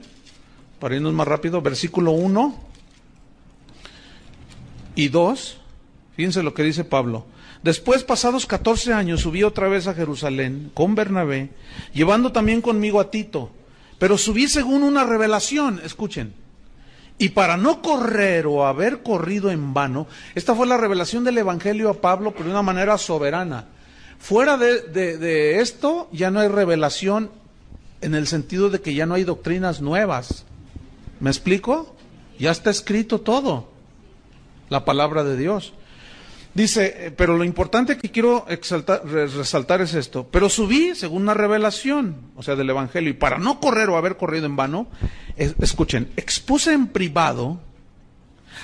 para irnos más rápido, versículo 1 y 2, fíjense lo que dice Pablo. Después, pasados 14 años, subí otra vez a Jerusalén con Bernabé, llevando también conmigo a Tito, pero subí según una revelación, escuchen, y para no correr o haber corrido en vano, esta fue la revelación del Evangelio a Pablo, pero de una manera soberana. Fuera de esto, ya no hay revelación en el sentido de que ya no hay doctrinas nuevas. ¿Me explico? Ya está escrito todo, la palabra de Dios. Dice, pero lo importante que quiero resaltar es esto. Pero subí según una revelación, o sea, del Evangelio, y para no correr o haber corrido en vano, escuchen, expuse en privado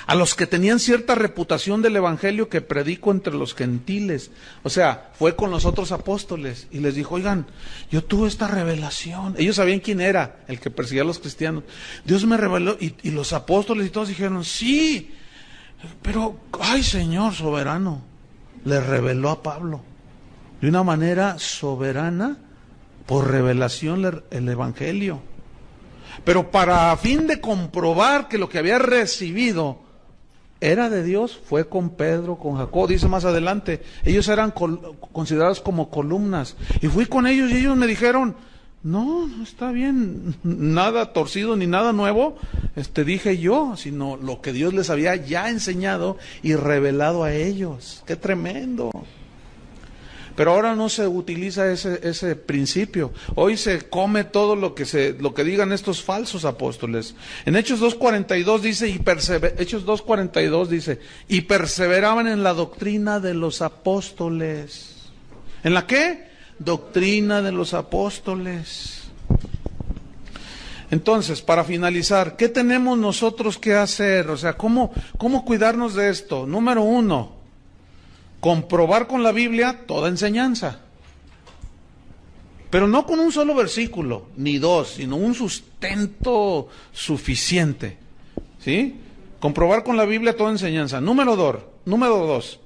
a los que tenían cierta reputación del Evangelio que predico entre los gentiles. O sea, fue con los otros apóstoles y les dijo, oigan, yo tuve esta revelación. Ellos sabían quién era el que perseguía a los cristianos. Dios me reveló y los apóstoles y todos dijeron, sí, pero, ay, Señor soberano, le reveló a Pablo de una manera soberana, por revelación, el Evangelio. Pero para a fin de comprobar que lo que había recibido era de Dios, fue con Pedro, con Jacob, dice más adelante, ellos eran considerados como columnas, y fui con ellos y ellos me dijeron, no está bien, nada torcido ni nada nuevo, dije yo, sino lo que Dios les había ya enseñado y revelado a ellos. ¡Qué tremendo! Pero ahora no se utiliza ese principio. Hoy se come todo lo que digan estos falsos apóstoles. En Hechos 2:42 dice, Hechos 2:42 dice, y perseveraban en la doctrina de los apóstoles. ¿En la qué? Doctrina de los apóstoles. Entonces, para finalizar, ¿qué tenemos nosotros que hacer? O sea, ¿cómo cuidarnos de esto? Número 1, comprobar con la Biblia toda enseñanza. Pero no con un solo versículo, ni 2, sino un sustento suficiente. ¿Sí? Comprobar con la Biblia toda enseñanza. Número 2,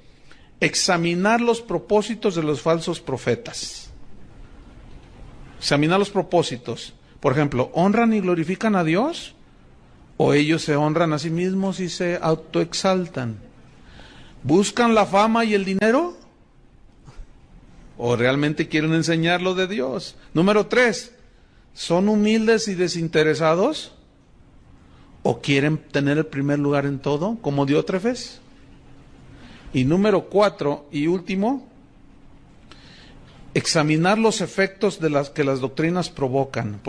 examinar los propósitos de los falsos profetas. Examinar los propósitos. Por ejemplo, ¿honran y glorifican a Dios? ¿O ellos se honran a sí mismos y se autoexaltan? ¿Buscan la fama y el dinero? ¿O realmente quieren enseñar lo de Dios? Número 3, ¿son humildes y desinteresados? ¿O quieren tener el primer lugar en todo, como Diótrefes? Y número 4 y último, examinar los efectos de las que las doctrinas provocan.